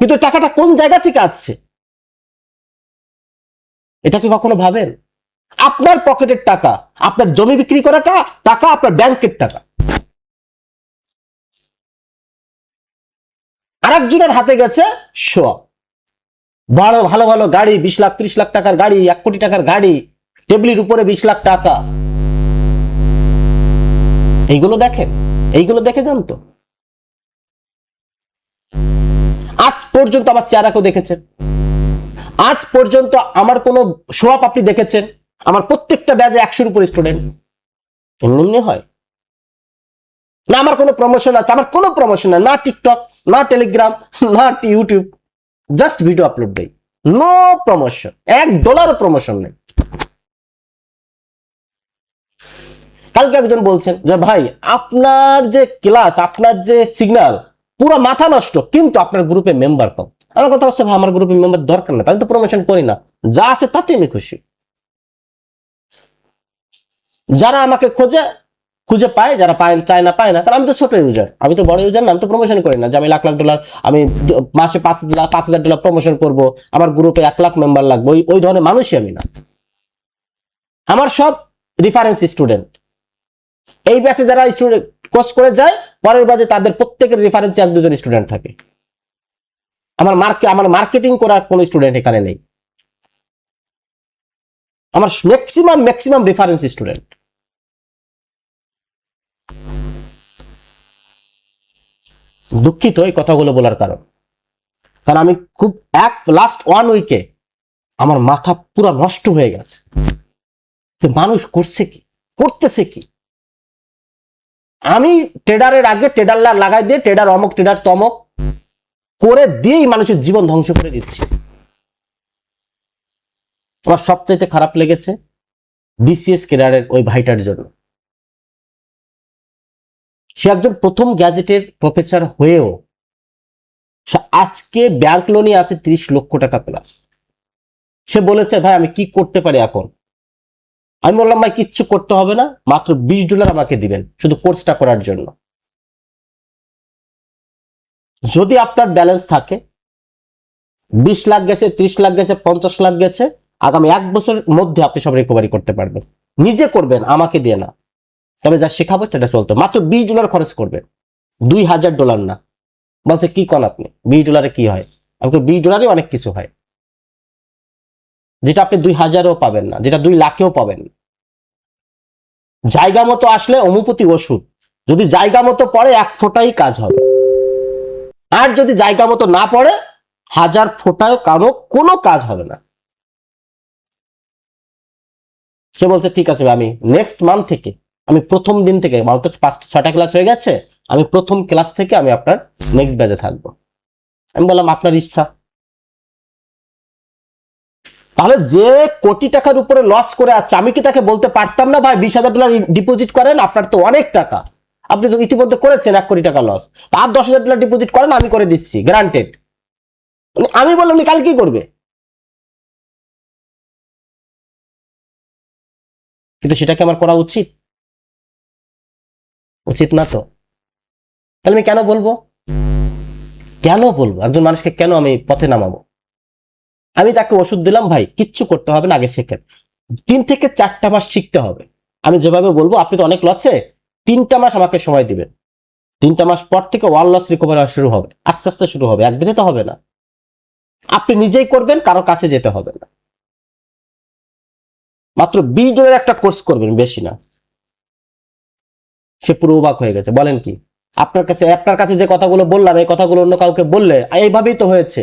কিন্তু টাকাটা কোন জায়গা থেকে আসছে এটা কি কখনো ভাবেন? আপনার পকেটের টাকা, আপনার জমি বিক্রি করাটা টাকা, আপনার ব্যাংকের টাকা, আরেকজনের হাতে গেছে শো আপ। বড় ভালো ভালো গাড়ি, 20 লাখ 30 লাখ টাকার গাড়ি, 1 কোটি টাকার গাড়ি, টেবিলের উপরে 20 লাখ টাকা। এইগুলো দেখে যান তো। আজ পর্যন্ত আমার চেহারা কেউ দেখেছেন? আজ পর্যন্ত আমার কোন শো আপ আপনি দেখেছেন? আমার প্রত্যেকটা ব্যাচে 100-র উপর স্টুডেন্ট। এমনি হয় না। আমার কোনো প্রমোশন আছে? আমার কোনো প্রমোশন না টিকটক, না টেলিগ্রাম, না ইউটিউব, জাস্ট ভিডিও আপলোড দেই, নো প্রমোশন, $1 প্রমোশন নেই। কালকে একজন বলছেন যে ভাই আপনার যে ক্লাস, আপনার যে সিগন্যাল পুরো মাথা নষ্ট, কিন্তু আপনার গ্রুপে মেম্বার কম। আমার কথা হচ্ছে ভাই আমার গ্রুপে মেম্বার দরকার না, তাহলে তো প্রমোশন করি না, যা আছে তাতে আমি খুশি। যারা আমাকে খুঁজে পায়, যারা পায় চায় না পায় না, কারণ আমি তো ছোট ইউজার, আমি তো বড় ইউজার না, আমি তো প্রমোশন করি না যে আমি লাখ লাখ ডলার, আমি মাসে $5,000 প্রমোশন করব, আমার গ্রুপে 1 লাখ মেম্বার লাগবে, ওই ধরনের মানুষই আমি না। আমার সব রেফারেন্স স্টুডেন্ট। এই ব্যাচে যারা স্টুডেন্ট কোর্স করে যায়, পরের ব্যাচে তাদের প্রত্যেকের রেফারেন্সে 1-2 জন স্টুডেন্ট থাকে। আমার মার্কেটিং করার কোনো স্টুডেন্ট এখানে নেই। আমার ম্যাক্সিমাম রেফারেন্স স্টুডেন্ট। দুঃখিত এই কথাগুলো বলার কারণ আমি খুব লাস্ট 1 উইকে আমার মাথা পুরো নষ্ট হয়ে গেছে যে মানুষ করতেছে কি। আমি ট্রেডারের আগে ট্রেডার লাগাই দিয়ে ট্রেডার অমক ট্রেডার তমক করে দিয়েই মানুষের জীবন ধ্বংস করে দিচ্ছি। আমার সবচাইতে খারাপ লেগেছে বিসিএস ক্যাডারের ওই ভাইটার জন্য। সে একজন প্রথম গ্যাজেটের প্রফেসর হয়েও আজকে ব্যাংক লোনই আছে 30 লক্ষ টাকা প্লাস। সে বলেছে ভাই আমি কি করতে পারি এখন। আমি বললাম ভাই কিচ্ছু করতে হবে না, মাত্র $20 আমাকে দিবেন শুধু কোর্সটা করার জন্য। যদি আপনার ব্যালেন্স থাকে 20 লাখ গেছে, 30 লাখ গেছে, 50 লাখ গেছে, আগামী 1 বছরের মধ্যে আপনি সব রিকভারি করতে পারবেন। নিজে করবেন, আমাকে দিয়ে না। তবে যা শেখাবো সেটা চলতো। মাত্র $20 খরচ করবেন, $2,000 না। বলছে কি কন আপনি, $20 কি হয়? আমাকে $20 অনেক কিছু হয়, যেটা আপনি 2,000-ও পাবেন না, যেটা 2 লাখেও পাবেন না। জায়গা মতো আসলে হোমিওপ্যাথি ওষুধ যদি জায়গা মতো পড়ে 1 ফোঁটাই কাজ হবে, আর যদি জায়গা মতো না পড়ে 1000 ফোঁটাও কোনো কাজ হবে না। সে বলছে ঠিক আছে আমি নেক্সট মান্থ থেকে, আমি প্রথম দিন থেকে, মাত্র 5-6টা ক্লাস হয়ে গেছে, আমি প্রথম ক্লাস থেকে আমি আপনার নেক্সট ব্যাচে থাকবো। আমি বললাম আপনার ইচ্ছা। তাহলে যে কোটি টাকার উপরে লস করে আছে, আমি কি তাকে বলতে পারতাম না ভাই $20,000 ডিপোজিট করেন, আপনার তো অনেক টাকা, আপনি তো ইতিমধ্যে করেছেন 1 কোটি টাকা লস, আর $10,000 ডিপোজিট করেন, আমি করে দিচ্ছি গ্রান্টেড। আমি বললাম কাল কি করবে, কিন্তু সেটাকে আমার করা উচিত না তো। তাহলে আমি কেন বলবো একজন মানুষকে কেন আমি পথে নামাবো? আমি তাকে ওষুধ দিলাম, ভাই কিচ্ছু করতে হবে না, আগে শেখেন। 3 থেকে 4টা মাস শিখতে হবে। আমি যেভাবে বলবো, আপনি তো অনেক লসে, 3টা মাস আমাকে সময় দিবেন। 3টা মাস পর থেকে ওয়াল লস রিকভারি শুরু হবে, আস্তে আস্তে শুরু হবে, একদিনে তো হবে না। আপনি নিজেই করবেন, কারো কাছে যেতে হবে না। মাত্র $20 একটা কোর্স করবেন, বেশি না। সে পুরো অবাক হয়ে গেছে। বলেন কি, আপনার কাছে যে কথাগুলো বললাম, এই কথাগুলো অন্য কাউকে বললে এইভাবেই তো হয়েছে।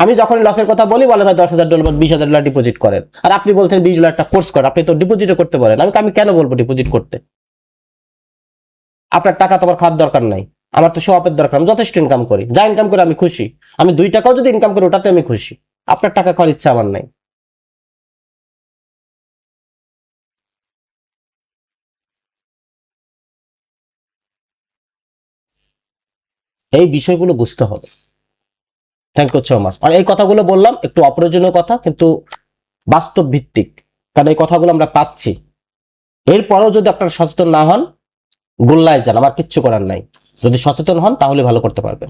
আমি যখন লসের কথা বলি, বলে ভাই $10,000 $20,000 ডিপোজিট করেন, আর আপনি বলছেন $20 একটা কোর্স করেন, আপনি তো ডিপোজিটও করতে পারেন। আমি কেন বলবো ডিপোজিট করতে? আপনার টাকা তো আমার খাওয়ার দরকার নাই, আমার তো শো-অফের দরকার। আমি যথেষ্ট ইনকাম করি, যা ইনকাম করে আমি খুশি। আমি 2 টাকাও যদি ইনকাম করি, ওটাতে আমি খুশি। আপনার টাকা খাওয়ার ইচ্ছা আমার নাই। এই বিষয়গুলো বুঝতে হবে। Thank you so much. আর এই কথাগুলো বললাম একটু অপ্রয়োজনীয় কথা, কিন্তু বাস্তব ভিত্তিক, কারণ এই কথাগুলো আমরা পাচ্ছি। এরপরেও যদি আপনারা সচেতন না হন, গোল্লায় যান, আমার কিচ্ছু করার নাই। যদি সচেতন হন তাহলে ভালো করতে পারবেন।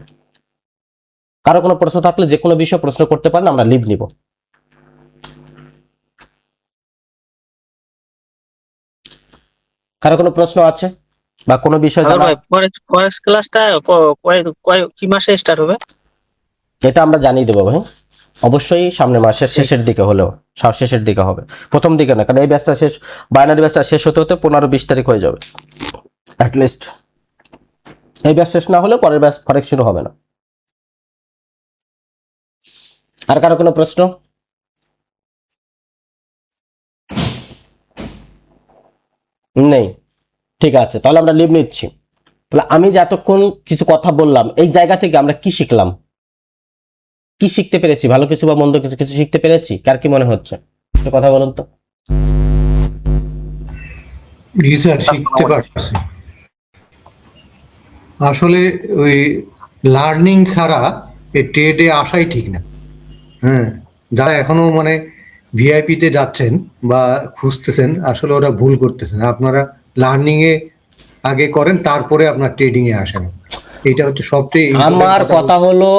কারো কোনো প্রশ্ন থাকলে যে কোনো বিষয়ে প্রশ্ন করতে পারেন, আমরা লিভ নিব। কারো কোনো প্রশ্ন আছে বা কোনো বিষয় জানা? ফরেক্স ক্লাসটা কি মাসে স্টার্ট হবে? এটা আমরা জানিয়ে দেবো ভাই, অবশ্যই সামনের মাসের শেষের দিকে হলেও, শেষের দিকে হবে, প্রথম দিকে না। কারণ এই ব্যাচটা বাইনারি ব্যাচটা শেষ হতে 15-20 তারিখ হয়ে যাবে অ্যাটলিস্ট। এই ব্যাচ শেষ না হলে পরের ব্যাচ ফরেক্স শুরু হবে না। আর কারো কোনো প্রশ্ন? নেই? ঠিক আছে, তাহলে আমরা লিভ নিচ্ছি। তাহলে আমি যে এতক্ষণ কিছু কথা বললাম, এই জায়গা থেকে আমরা কি শিখলাম, কি শিখতে পেরেছি? ভালো কিছু বা মন্দ কিছু শিখতে পেরেছি? কার কি মনে হচ্ছে একটু কথা বলুন তো। জি স্যার, শিখতে পারছি। আসলে ওই লার্নিং ছাড়া এই ট্রেডে আসাই ঠিক না। হ্যাঁ, যারা এখনো মানে ভিআইপি তে যাচ্ছেন বা খুঁজতেছেন, আসলে ওরা ভুল করতেছেন। আপনারা লার্নিং এ আগে করেন, তারপরে আপনার ট্রেডিং এ আসেন। এটা হচ্ছে সবচেয়ে important আমার কথা হলো,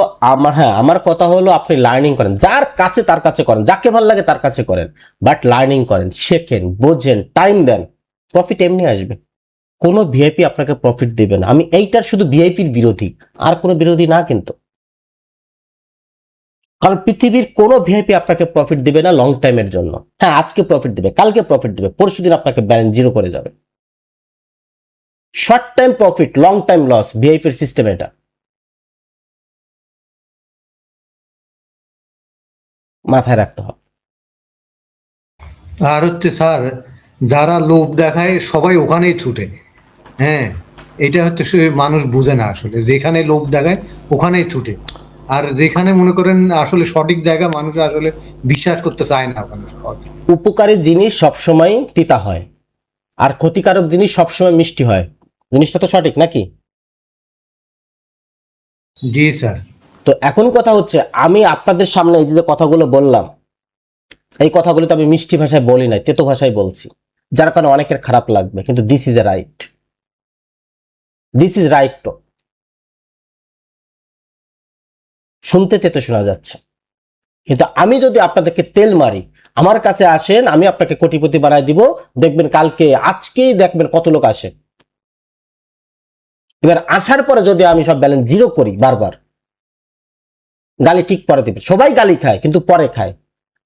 আমার কথা হলো আপনি লার্নিং করেন, যার কাছে তার কাছে করেন, যাকে ভালো লাগে তার কাছে করেন, বাট লার্নিং করেন, শেখেন, বোঝেন, টাইম দেন, প্রফিট এমনি আসবে। কোনো ভিআইপি আপনাকে প্রফিট দেবে না। আমি এইটার শুধু ভিআইপির বিরোধী, আর কোনো বিরোধী না কিন্তু। কারণ পৃথিবীর কোনো ভিআইপি আপনাকে প্রফিট দিবে না লং টাইমের জন্য। হ্যাঁ, আজকে প্রফিট দিবে, কালকে প্রফিট দিবে, পরশুদিন আপনাকে ব্যালেন্স জিরো করে যাবে। Short time profit, long time loss, ভিআইপির সিস্টেম এটা। মাথায় রাখতে হবে। আর হচ্ছে স্যার, যারা লোভ দেখায় সবাই ওখানেই ছুটে। হ্যাঁ, এটা হচ্ছে মানুষ বুঝে না আসলে, যেখানে লোভ দেখায় ওখানেই ছুটে। আর যেখানে মনে করেন আসলে সঠিক জায়গা, মানুষ আসলে বিশ্বাস করতে চায় না মানুষ। উপকারী জিনিস সবসময় তিতা হয়, আর ক্ষতিকারক জিনিস সবসময় মিষ্টি হয়। জিনিসটা তো সঠিক নাকি? জি স্যার। তো এখন কথা হচ্ছে, আমি আপনাদের সামনে এই যে কথাগুলো বললাম, এই কথাগুলো তো আমি মিষ্টি ভাষায় বলি নাই, তেতো ভাষায় বলছি, যার কারণে অনেকের খারাপ লাগবে, কিন্তু this is a right, this is right. তো শুনতে তেতো শোনা যাচ্ছে, কিন্তু আমি যদি আপনাদেরকে তেল মারি, আমার কাছে আসেন, আমি আপনাকে কোটিপতি বানায় দিব, দেখবেন কালকে, আজকেই দেখবেন কত লোক আসে। এবার আসার পরে যদি আমি সব ব্যালেন্স জিরো করি, বারবার গালি ঠিক পরে দিবে। সবাই গালি খায় কিন্তু পরে খায়,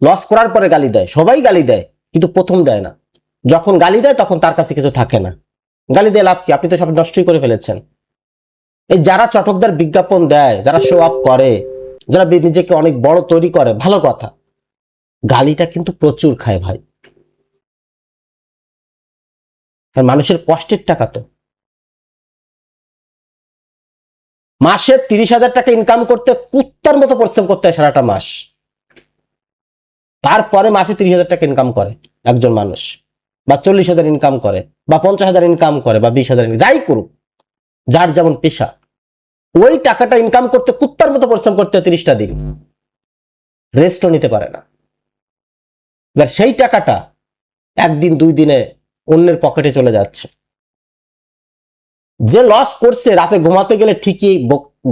লস করার পরে গালি দেয়, সবাই গালি দেয় কিন্তু প্রথম দেয় না। যখন গালি দেয় তখন তার কাছে কিছু থাকে না। গালি দিয়ে লাভ কি? আপনি তো সব নষ্টই করে ফেলেছেন। এই যারা চটকদার বিজ্ঞাপন দেয়, যারা শো আপ করে, যারা নিজেকে অনেক বড় তৈরি করে, ভালো কথা, গালিটা কিন্তু প্রচুর খায় ভাই। আর মানুষের কষ্টের টাকা তো। মাসে 30,000 টাকা ইনকাম করতে কুত্তার মতো পরিশ্রম করতে হয় সারাটা মাস, তারপরে মাসে 30,000 টাকা ইনকাম করে একজন মানুষ, বা 40,000 ইনকাম করে, বা 50,000 ইনকাম করে, বা 20,000, যাই করুক, যার যেমন পেশা, ওই টাকাটা ইনকাম করতে কুত্তার মতো পরিশ্রম করতে 30টা দিন, রেস্টও নিতে পারে না। এবার সেই টাকাটা একদিন 2 দিনে অন্যের পকেটে চলে যাচ্ছে। যে লস করছে, রাতে ঘুমাতে গেলে ঠিকই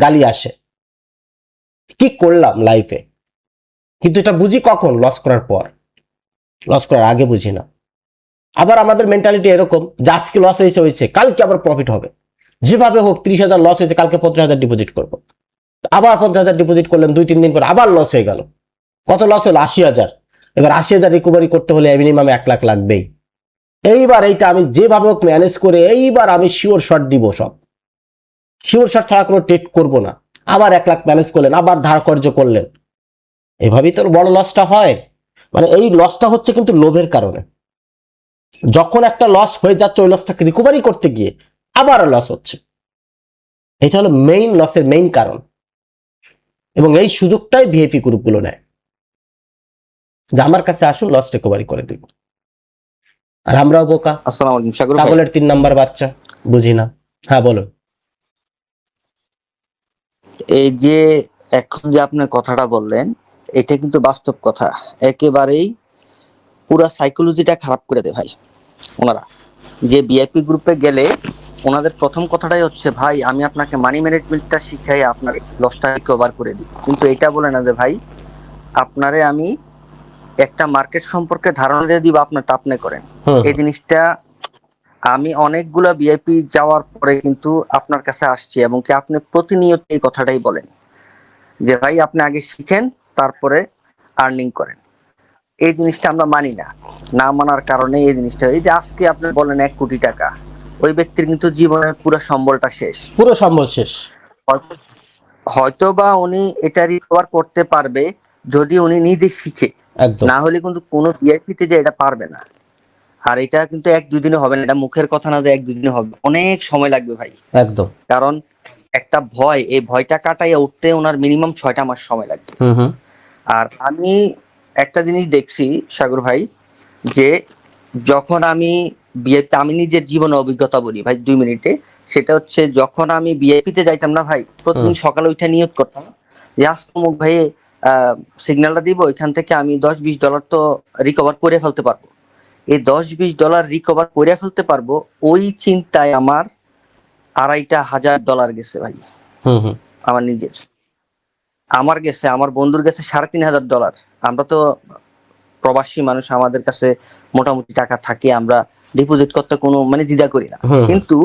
গালি আসে, কি করলাম লাইফে, কিন্তু এটা বুঝি কখন? লস করার পর। লস করার আগে বুঝি না। আবার আমাদের মেন্টালিটি এরকম যে আজকে লস হয়েছে, কালকে আবার প্রফিট হবে, যেভাবে হোক 30,000 লস হয়েছে, কালকে 50,000 ডিপোজিট করবো। আবার 50,000 ডিপোজিট করলেন, 2-3 দিন পর আবার লস হয়ে গেল। কত লস হলো? 80,000। এবার 80,000 রিকভারি করতে হলে মিনিমাম 1 লাখ লাগবেই। এইবার এইটা আমি যেভাবে হোক ম্যানেজ করে, এইবার আমি শিওর শট দিব, সব শিওর শট ছাড়া কোনো ট্রেড করবো না। আবার 1 লাখ ম্যানেজ করলেন, আবার ধার কর্য করলেন, এভাবেই তো বড় লসটা হয়। মানে এই লসটা হচ্ছে কিন্তু লোভের কারণে। যখন একটা লস হয়ে যাচ্ছে, ওই লসটাকে রিকভারি করতে গিয়ে আবার লস হচ্ছে। এটা হলো মেইন লসের মেইন কারণ, এবং এই সুযোগটাই ভিআইপি গ্রুপগুলো নেয়, যে আমার কাছে আসুন, লস রিকভারি করে দিব। আর আমরাও বোকা, আসসালামু আলাইকুম সাগর ভাই। ছাগলের 3 নাম্বার বাচ্চা, বুঝি না। হ্যাঁ বলুন। এই যে এখন যে আপনি কথাটা বললেন, এটা কিন্তু বাস্তব কথা। একেবারেই পুরো সাইকোলজিটা খারাপ করে দেয় ভাই। ওনারা যে ভিআইপি গ্রুপে গেলে ওনাদের প্রথম কথাটাই হচ্ছে, ভাই আমি আপনাকে মানি ম্যানেজমেন্টটা শিখাই, আপনার লসটা রিকভার করে দিই। কিন্তু এটা বলে না যে ভাই আপনারে আমি একটা মার্কেট সম্পর্কে ধারণা দিয়ে দিব, আপনারটা আপনি করেন। এই জিনিসটা আমি অনেকগুলা ভিআইপি যাওয়ার পরে কিন্তু আপনার কাছে আসছি, এবং কি আপনি প্রতিনিয়ত এই কথাটাই বলেন যে ভাই আপনি আগে শিখেন, তারপরে আর্নিং করেন। এই জিনিসটা আমরা মানি না। না মানার কারণে এই জিনিসটা, এই যে আজকে আপনি বলেন 1 কোটি টাকা, ওই ব্যক্তির কিন্তু জীবনের পুরো সম্বলটা শেষ, পুরো সম্বল শেষ। হয়তো বা উনি এটা রিকভার করতে পারবে যদি উনি নিজে শিখে, একদম না হলে কিন্তু কোনো ভিআইপি তে যে এটা পারবে না। আর এটা কিন্তু 1-2 দিনে হবে না, এটা মুখের কথা না যে 1-2 দিনে হবে, অনেক সময় লাগবে ভাই। একদম। কারণ একটা ভয়, এই ভয়টা কাটাইয়া উঠতে ওনার মিনিমাম 6টা মাস সময় লাগবে। আর আমি একটা জিনিস দেখছি সাগর ভাই, যে যখন আমি বিআইপি আমি নিজের জীবনে অভিজ্ঞতা বলি ভাই 2 মিনিটে। সেটা হচ্ছে যখন আমি বিআইপিতে যাইতাম না ভাই, প্রতিদিন সকালে উঠে নিয়ত করতাম যে আজ অমুক ভাই সিগন্যালটা দিব, এখান থেকে আমি $10-20 তো রিকভার করে ফেলতে পারবো। এই $10-20 রিকভার করে ফেলতে পারবো, ওই চিন্তায় আমার $2,500 গেছে ভাই। হুম। আমার নিজের, আমার গেছে, আমার বন্ধুর গেছে $3,500। আমরা তো প্রবাসী মানুষ, আমাদের কাছে মোটামুটি টাকা থাকে, আমরা ডিপোজিট করতে কোনো মানে দ্বিধা করি না। হুম। কিন্তু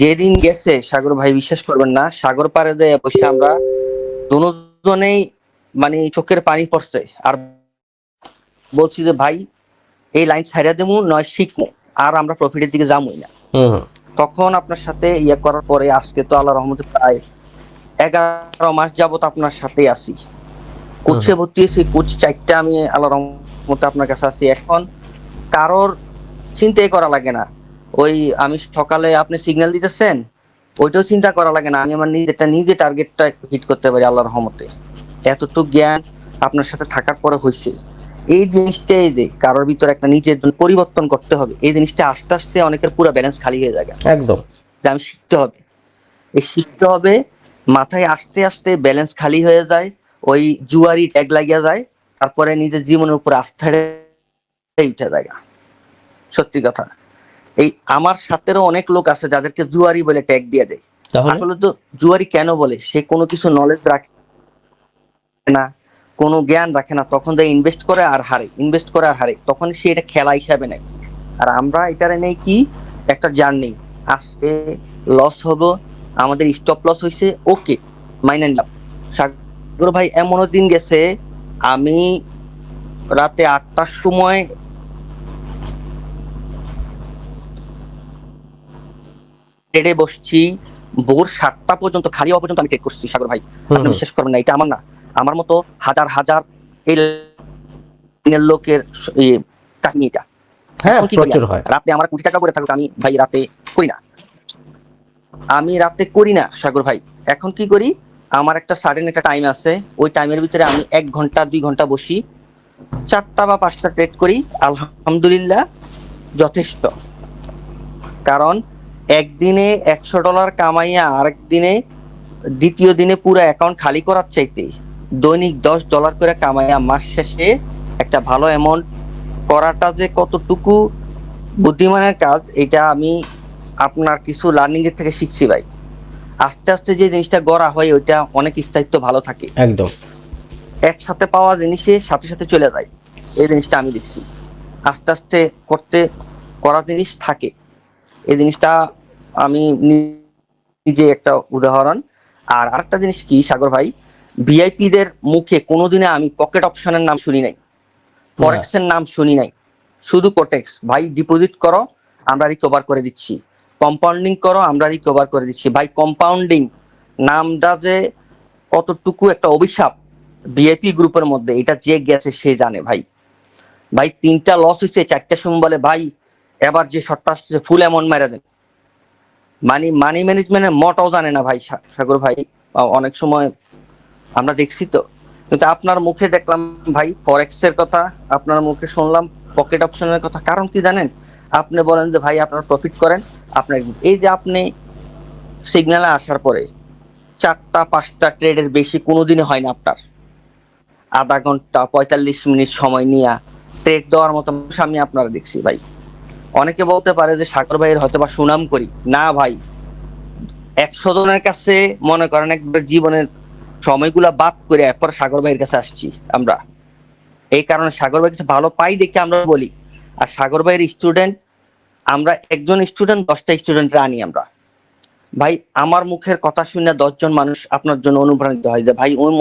যেদিন গেছে সাগর ভাই, বিশ্বাস করবেন না, সাগর পাড়ে দিয়ে বসে আমরা দুজনেই মানে চোখের পানি পড়ছে, আর বলছি যে ভাই এই লাইন ছাড়িয়ে দেবো নয় শিখবো, আর আমরা প্রফিটের দিকে যাবোই না। হুম। তখন আপনার সাথে ইয়ে করার পরে আজকে তো আল্লাহ রহমতে প্রায় 11 মাস যাবত আপনার সাথেই আছি। কোচে ভর্তি হয়েছি, কোচ 4টা, আমি আল্লাহ রহমতে আপনার কাছে আছি। এখন কারোর চিন্তাই করা লাগে না, ওই আমি সকালে আপনি সিগন্যাল দিতেছেন ওইটাও চিন্তা করা লাগে না, আমি আমার নিজে টার্গেটটা হিট করতে পারি আল্লাহর রহমতে। এতটুকু জ্ঞান আপনার সাথে থাকার পরে হয়েছে। এই জিনিসটাই যে কারোর ভিতরে একটা নিজের জন্য পরিবর্তন করতে হবে, এই জিনিসটা আস্তে আস্তে অনেকের পুরো ব্যালেন্স খালি হয়ে যায়। একদম। যে আমি শিখতে হবে, এই শিখতে হবে মাথায় আস্তে আস্তে ব্যালেন্স খালি হয়ে যায়, ওই জুয়ারি ট্যাগ লাগিয়া যায়, তারপরে নিজের জীবনের উপর আস্থা উঠে যায়। সত্যি কথা, এই আমার সাথেও অনেক লোক আছে যাদেরকে জুয়ারি বলে ট্যাগ দিয়ে দেয়। তাহলে আসলে তো জুয়ারি কেন বলে, সে কোনো কিছু নলেজ রাখে না, কোনো জ্ঞান রাখে না, তখন যে ইনভেস্ট করে আর হারে, ইনভেস্ট করে আর হারে, তখন সে এটা খেলা হিসাবে নেয়। আর আমরা এটারে নেই কি একটা জার্নি, আজকে লস হবো, আমাদের স্টপ লস হয়েছে, ওকে মাইনে নিলাম। সাগর ভাই এমনও দিন গেছে আমি রাতে 8টার সময় ট্রেডে বসছি, ভোর 7টা পর্যন্ত খালি হওয়া পর্যন্ত আমি ট্রেড করছি। সাগর ভাই আপনি বিশ্বাস করবেন না, এটা আমার না, আমার মতো হাজার হাজার এই লাইনের লোকের কাহিনী এটা। হ্যাঁ, এখন কি করি প্রচুর আমি? হয়। রাতে আমার কোটি টাকা করে থাকুক, আমি ভাই রাতে করি না, আমি রাতে করি না সাগর ভাই। এখন কি করি, আমার একটা সাডেন একটা টাইম আছে, ওই টাইমের ভিতরে আমি 1 ঘন্টা 2 ঘন্টা বসি, 4টা বা 5টা ট্রেড করি, আলহামদুলিল্লাহ যথেষ্ট। কারণ একদিনে $100 কামাইয়া আরেক দিনে দ্বিতীয় দিনে পুরো অ্যাকাউন্ট খালি করার চাইতে দৈনিক $10 করে কামাইয়া মাস শেষে একটা ভালো অ্যামাউন্ট করাটা যে কতটুকু বুদ্ধিমানের কাজ, এটা আমি আপনার কিছু লার্নিং এর থেকে শিখছি ভাই। আস্তে আস্তে যে জিনিসটা গড়া হয় ওইটা অনেক স্থায়িত্ব ভালো থাকে, একদম। একসাথে পাওয়া জিনিসের সাথে সাথে চলে যায়, এই জিনিসটা আমি দেখছি। আস্তে আস্তে করা জিনিস থাকে, এই জিনিসটা আমি নিজে একটা উদাহরণ। আর আরেকটা জিনিস কি সাগর ভাই, ভিআইপি দের মুখে কোনোদিনে আমি পকেট অপশনের নাম শুনি নাই, ফরেক্স এর নাম শুনি নাই, শুধু কোটেক্স। ভাই ডিপোজিট করো আমরা রিকভার করে দিচ্ছি, কম্পাউন্ডিং করো আমরা রিকভার করে দিচ্ছি। ভাই কম্পাউন্ডিং নামটা যে কতটুকু একটা অভিশাপ ভিআইপি গ্রুপের মধ্যে, এটা যে গেছে সে জানে ভাই। ভাই 3টা লস হয়েছে, 4টার সময় বলে ভাই এবার যে শটটা আসছে ফুল অ্যামাউন্ট মেরে দেন। মানি ম্যানেজমেন্টের মোটাও জানে না ভাই সাগর ভাই, অনেক সময় আমরা দেখছি তো। কিন্তু আপনার মুখে দেখলাম ভাই ফরেক্স এর কথা, আপনার মুখে শুনলাম পকেট অপশনের কথা। কারণ কি জানেন, আপনি বলেন যে ভাই আপনারা প্রফিট করেন, আপনার এই যে আপনি সিগন্যালে আসার পরে 4টা 5টা ট্রেডের বেশি কোনোদিনই হয় না আপনার, আধা ঘন্টা 45 মিনিট সময় নিয়ে ট্রেড দেওয়ার মতো আমি আপনারা দেখছি ভাই। অনেকে বলতে পারে যে সাগর ভাইয়ের হয়তো বা সুনাম করি, না ভাই 100 জনের কাছে মনে করেন একবার জীবনের সময়গুলা বাদ করে এরপর সাগর ভাইয়ের কাছে আসছি আমরা। এই কারণে সাগর ভাই কাছে ভালো পাই দেখে আমরা বলি। আর সাগর ভাইয়ের স্টুডেন্ট আমরা, একজন স্টুডেন্ট 10টা স্টুডেন্টরা আনি আমরা। ভাই আমার মুখের কথা শুনে 10 জন মানুষ আপনার জন্য অনুপ্রাণিত হয় যে ভাই ওই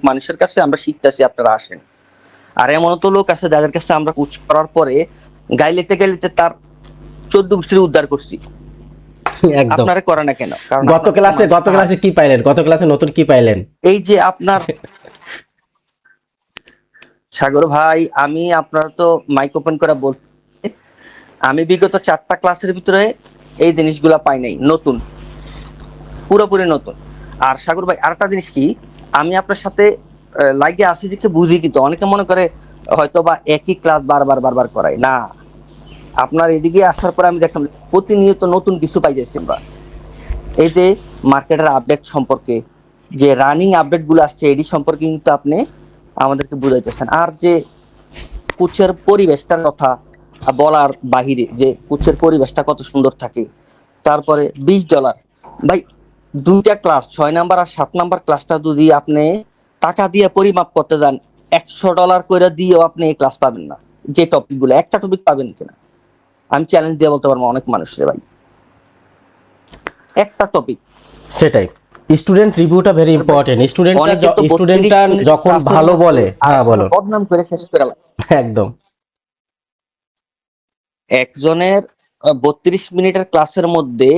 মানুষের কাছে আমরা শিখতেছি, আপনারা আসেন। আর এমন তো লোক আছে যাদের কাছে আমরা কোচ করার পরে গাইলেতে গাইলেতে তার 14 গোষ্ঠীর উদ্ধার করছি। একদম। আপনারা করে না কেন? কারণ গত ক্লাসে কি পাইলেন? গত ক্লাসে নতুন কি পাইলেন? এই যে আপনার সাগর ভাই, আমি আপনার তো মাইক ওপেন করে বলছি, আমি বিগত 4টা ক্লাসের ভিতরে এই জিনিসগুলা পাই নাই, নতুন, পুরোপুরি নতুন। আর সাগর ভাই আরেকটা জিনিস কি, আমি আপনার সাথে লাগে আসি দিকে বুঝি, কিন্তু অনেকে মনে করে হয়তো বা একই ক্লাস বারবার করাই না। আপনার এদিকে আসার পরে আমি দেখলাম প্রতিনিয়ত নতুন কিছু পাই যাচ্ছি আমরা। এই যে মার্কেটের আপডেট সম্পর্কে, যে রানিং আপডেট গুলো আসছে এটি সম্পর্কে কিন্তু আপনি আমাদেরকে বুঝাইতেছেন। আর যে কোচের পরিবেশটার কথা বলার বাহিরে, যে কোচের পরিবেশটা কত সুন্দর থাকে। তারপরে $20 ভাই, 2টা ক্লাস 6 নাম্বার আর 7 নাম্বার ক্লাসটা যদি আপনি টাকা দিয়ে পরিমাপ করতে যান, $100 করে দিয়েও আপনি এই ক্লাস পাবেন না। যে টপিক গুলো, একটা টপিক পাবেন কিনা আমি চ্যালেঞ্জ দিয়ে বলতে পারবো অনেক মানুষের ভাই, একটা টপিক। সেটাই, স্টুডেন্ট রিভিউটা ভেরি ইম্পর্টেন্ট। স্টুডেন্টটা যখন ভালো বলে, হ্যাঁ বলো, বদনাম করে শেষ করে একদম একজনের 32 মিনিটের ক্লাসের মধ্যে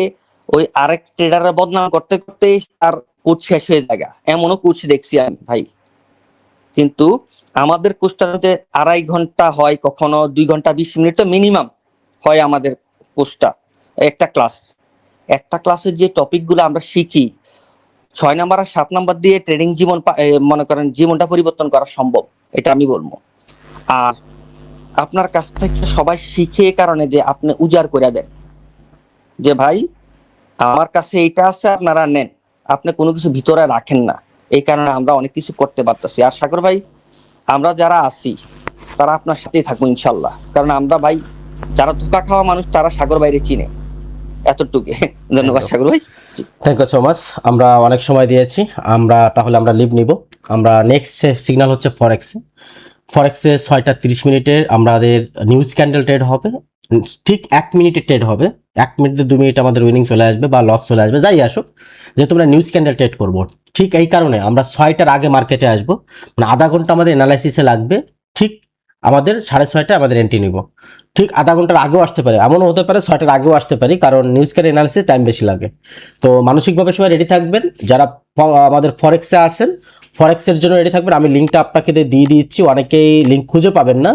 ওই আরেক ট্রেডারের বদনাম করতে করতে আর কোচ শেষ হয়ে যায়। এমনও কোচ দেখছি আমি ভাই। কিন্তু আমাদের কোচটার মধ্যে 2.5 ঘন্টা হয়, কখনো 2 ঘন্টা 20 মিনিট তো মিনিমাম হয় আমাদের কোচটা। একটা ক্লাসের যে টপিক গুলো আমরা শিখি, 6 নাম্বার আর 7 নাম্বার দিয়ে ট্রেডিং জীবন মনে করেন জীবনটা পরিবর্তন করা সম্ভব, এটা আমি বলবো। আর আপনার কাছ থেকে সবাই শিখে কারণে যে আপনি উজাড় করে দেন যে ভাই আমার কাছে এইটা আছে, আপনারা নেন, আপনি কোনো কিছু ভিতরে রাখেন না। এই কারণে আমরা অনেক কিছু করতে পারতেছি। আর সাগর ভাই, আমরা যারা আছি তারা আপনার সাথেই থাকবো ইনশাল্লাহ। কারণ আমরা ভাই, যারা ধোঁকা খাওয়া মানুষ তারা সাগর ভাইরে চিনে, এতটুকু। ধন্যবাদ সাগর ভাই, থ্যাংক ইউ সো মাচ। আমরা অনেক সময় দিয়েছি, তাহলে আমরা লিভ নিব। আমরা নেক্সট সিগন্যাল হচ্ছে ফরেক্সে 6টা 30 মিনিটের আমাদের নিউজ ক্যান্ডেল ট্রেড হবে। ঠিক 1 মিনিটের ট্রেড হবে। 1 মিনিটে 2 মিনিট আমাদের উইনিং চলে আসবে বা লস চলে আসবে, যাই আসুক, যেহেতু আমরা নিউজ ক্যান্ডেল ট্রেড করবো। ঠিক এই কারণে আমরা 6টার আগে মার্কেটে আসবো, মানে আধা ঘন্টা আমাদের অ্যানালাইসিসে লাগবে। ঠিক আমাদের 6:30টায় আমাদের এন্ট্রি নিব। ঠিক আধা ঘন্টার আগেও আসতে পারে, এমনও হতে পারে 6টার আগেও আসতে পারি, কারণ নিউজ ক্যান্ডেল অ্যানালাইসিস টাইম বেশি লাগে। তো মানসিকভাবে সবাই রেডি থাকবেন। যারা আমাদের ফরেক্সে আসেন, ফরেক্সের জন্য রেডি থাকবেন। আমি লিঙ্কটা আপনাকে দিয়ে দিচ্ছি, অনেকেই লিঙ্ক খুঁজে পাবেন না,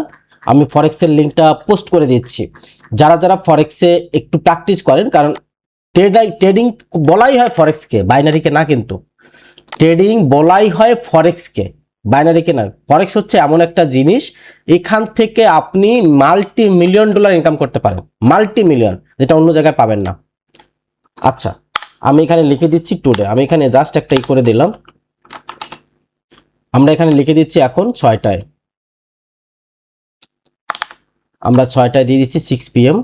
আমি ফরেক্সের লিঙ্কটা পোস্ট করে দিচ্ছি। যারা ফরেক্সে একটু প্র্যাকটিস করেন, কারণ ট্রেডিং বলাই হয় ফরেক্সকে, বাইনারিকে না। কিন্তু ট্রেডিং বলাই হয় ফরেক্সকে, বাইনারিকে না। ফরেক্স হচ্ছে এমন একটা জিনিস, এখান থেকে আপনি $multi-million ইনকাম করতে পারেন, $multi-million, যেটা অন্য জায়গায় পাবেন না। আচ্ছা, আমি এখানে লিখে দিচ্ছি টুডে। আমি এখানে জাস্ট একটা করে দিলাম। আমরা এখানে লিখে দিচ্ছি এখন 6টায়, আমরা 6টায় দিয়ে দিচ্ছি 6 PM।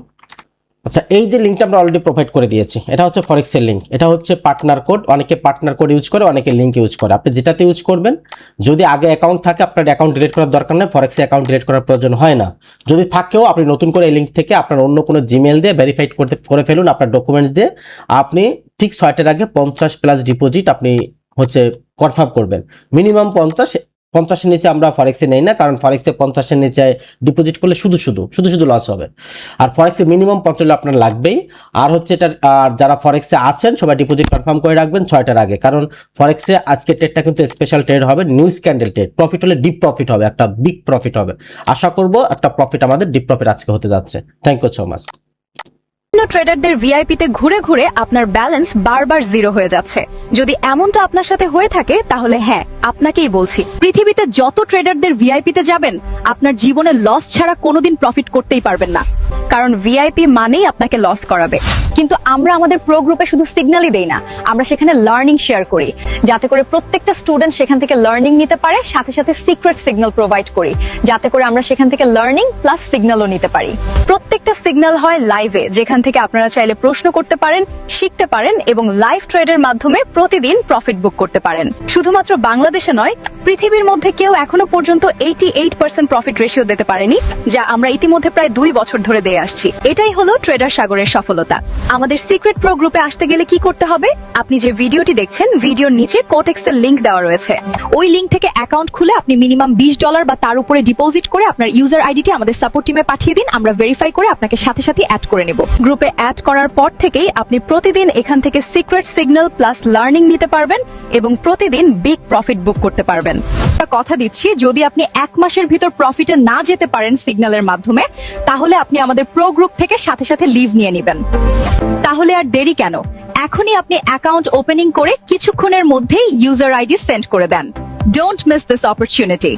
আচ্ছা, এই যে লিঙ্কটা আমরা অলরেডি প্রোভাইড করে দিয়েছি, এটা হচ্ছে ফরেক্সের লিঙ্ক। এটা হচ্ছে পার্টনার কোড। অনেকে পার্টনার কোড ইউজ করে, অনেকে লিঙ্ক ইউজ করে। আপনি যেটাতে ইউজ করবেন, যদি আগে অ্যাকাউন্ট থাকে আপনার অ্যাকাউন্ট ডিলিট করার দরকার নেই, ফরেক্সে অ্যাকাউন্ট ডিলিট করার প্রয়োজন হয় না। যদি থাকেও আপনি নতুন করে এই লিঙ্ক থেকে আপনার অন্য কোনো জিমেল দিয়ে ভেরিফাইড করে ফেলুন আপনার ডকুমেন্টস দিয়ে। আপনি ঠিক 6টার আগে 50+ ডিপোজিট আপনি হচ্ছে কনফার্ম করবেন। মিনিমাম 50-এর নিচে আমরা ফরেক্সে নেই না, কারণ ফরেক্সে 50-এর নিচে ডিপোজিট করলে শুধু লস হবে। আর ফরেক্সে মিনিমাম 50 আপনার লাগবেই। আর হচ্ছে এটা, যারা ফরেক্সে আছেন সবাই ডিপোজিট কনফার্ম করে রাখবেন 6টার আগে, কারণ ফরেক্সে আজকের ট্রেডটা কিন্তু স্পেশাল ট্রেড হবে, নিউজ ক্যান্ডেল ট্রেড। প্রফিট হলে ডিপ প্রফিট হবে, একটা বিগ প্রফিট হবে। আশা করব একটা প্রফিট আমাদের ডিপ প্রফিট আজকে হতে যাচ্ছে। Thank you so much. ট্রেডারদের ভিআইপিতে ঘুরে ঘুরে আপনার ব্যালেন্স বারবার জিরো হয়ে যাচ্ছে। যদি এমনটা আপনার সাথে হয়ে থাকে, তাহলে হ্যাঁ, আপনাকেই বলছি, পৃথিবীতে যত ট্রেডারদের ভিআইপিতে যাবেন, আপনার জীবনে লস ছাড়া কোনোদিন প্রফিট করতেই পারবেন না, কারণ ভিআইপি মানেই আপনাকে লস করাবে। কিন্তু আমরা আমাদের প্রো গ্রুপে শুধু সিগন্যালই দেই না, আমরা সেখানে লার্নিং শেয়ার করি, যাতে করে প্রত্যেকটা স্টুডেন্ট সেখান থেকে লার্নিং নিতে পারে। সাথে সাথে সিক্রেট সিগন্যাল প্রোভাইড করি, যাতে করে আমরা সেখান থেকে লার্নিং প্লাস সিগন্যালও নিতে পারি। প্রত্যেকটা সিগন্যাল হয় লাইভে, যেখান থেকে আপনারা চাইলে প্রশ্ন করতে পারেন, শিখতে পারেন এবং লাইভ ট্রেডের মাধ্যমে প্রতিদিন প্রফিট বুক করতে পারেন। শুধুমাত্র বাংলাদেশে নয়, পৃথিবীর মধ্যে কেউ এখনো পর্যন্ত 88% প্রফিট রেশিও দিতে পারেনি, যা আমরা ইতিমধ্যে প্রায় 2 বছর ধরে দিয়ে আসছি। এটাই হলো ট্রেডার সাগরের সফলতা। আমাদের সিক্রেট প্রো গ্রুপে আসতে গেলে কি করতে হবে? আপনি যে ভিডিওটি দেখছেন, ভিডিওর নিচে কোটেক্সের লিংক দেওয়া রয়েছে। ওই লিংক থেকে অ্যাকাউন্ট খুলে আপনি মিনিমাম $20 বা তার উপরে ডিপোজিট করে আপনার ইউজার আইডিটি আমাদের সাপোর্ট টিমে পাঠিয়ে দিন। আমরা ভেরিফাই করে আপনাকে সাথে সাথে অ্যাড করে নেব। গ্রুপে অ্যাড করার পর থেকেই আপনি প্রতিদিন এখান থেকে সিক্রেট সিগন্যাল প্লাস লার্নিং নিতে পারবেন এবং প্রতিদিন বিগ প্রফিট বুক করতে পারবেন। কথা দিচ্ছি, যদি আপনি 1 মাসের ভিতর প্রফিটে না যেতে পারেন সিগন্যালের মাধ্যমে, তাহলে আপনি আমাদের প্রো গ্রুপ থেকে সাথে সাথে লিভ নিয়ে নেবেন। তাহলে আর দেরি কেন? এখনই আপনি অ্যাকাউন্ট ওপেনিং করে কিছুক্ষণের মধ্যেই ইউজার আইডি সেন্ড করে দেন। Don't miss this opportunity.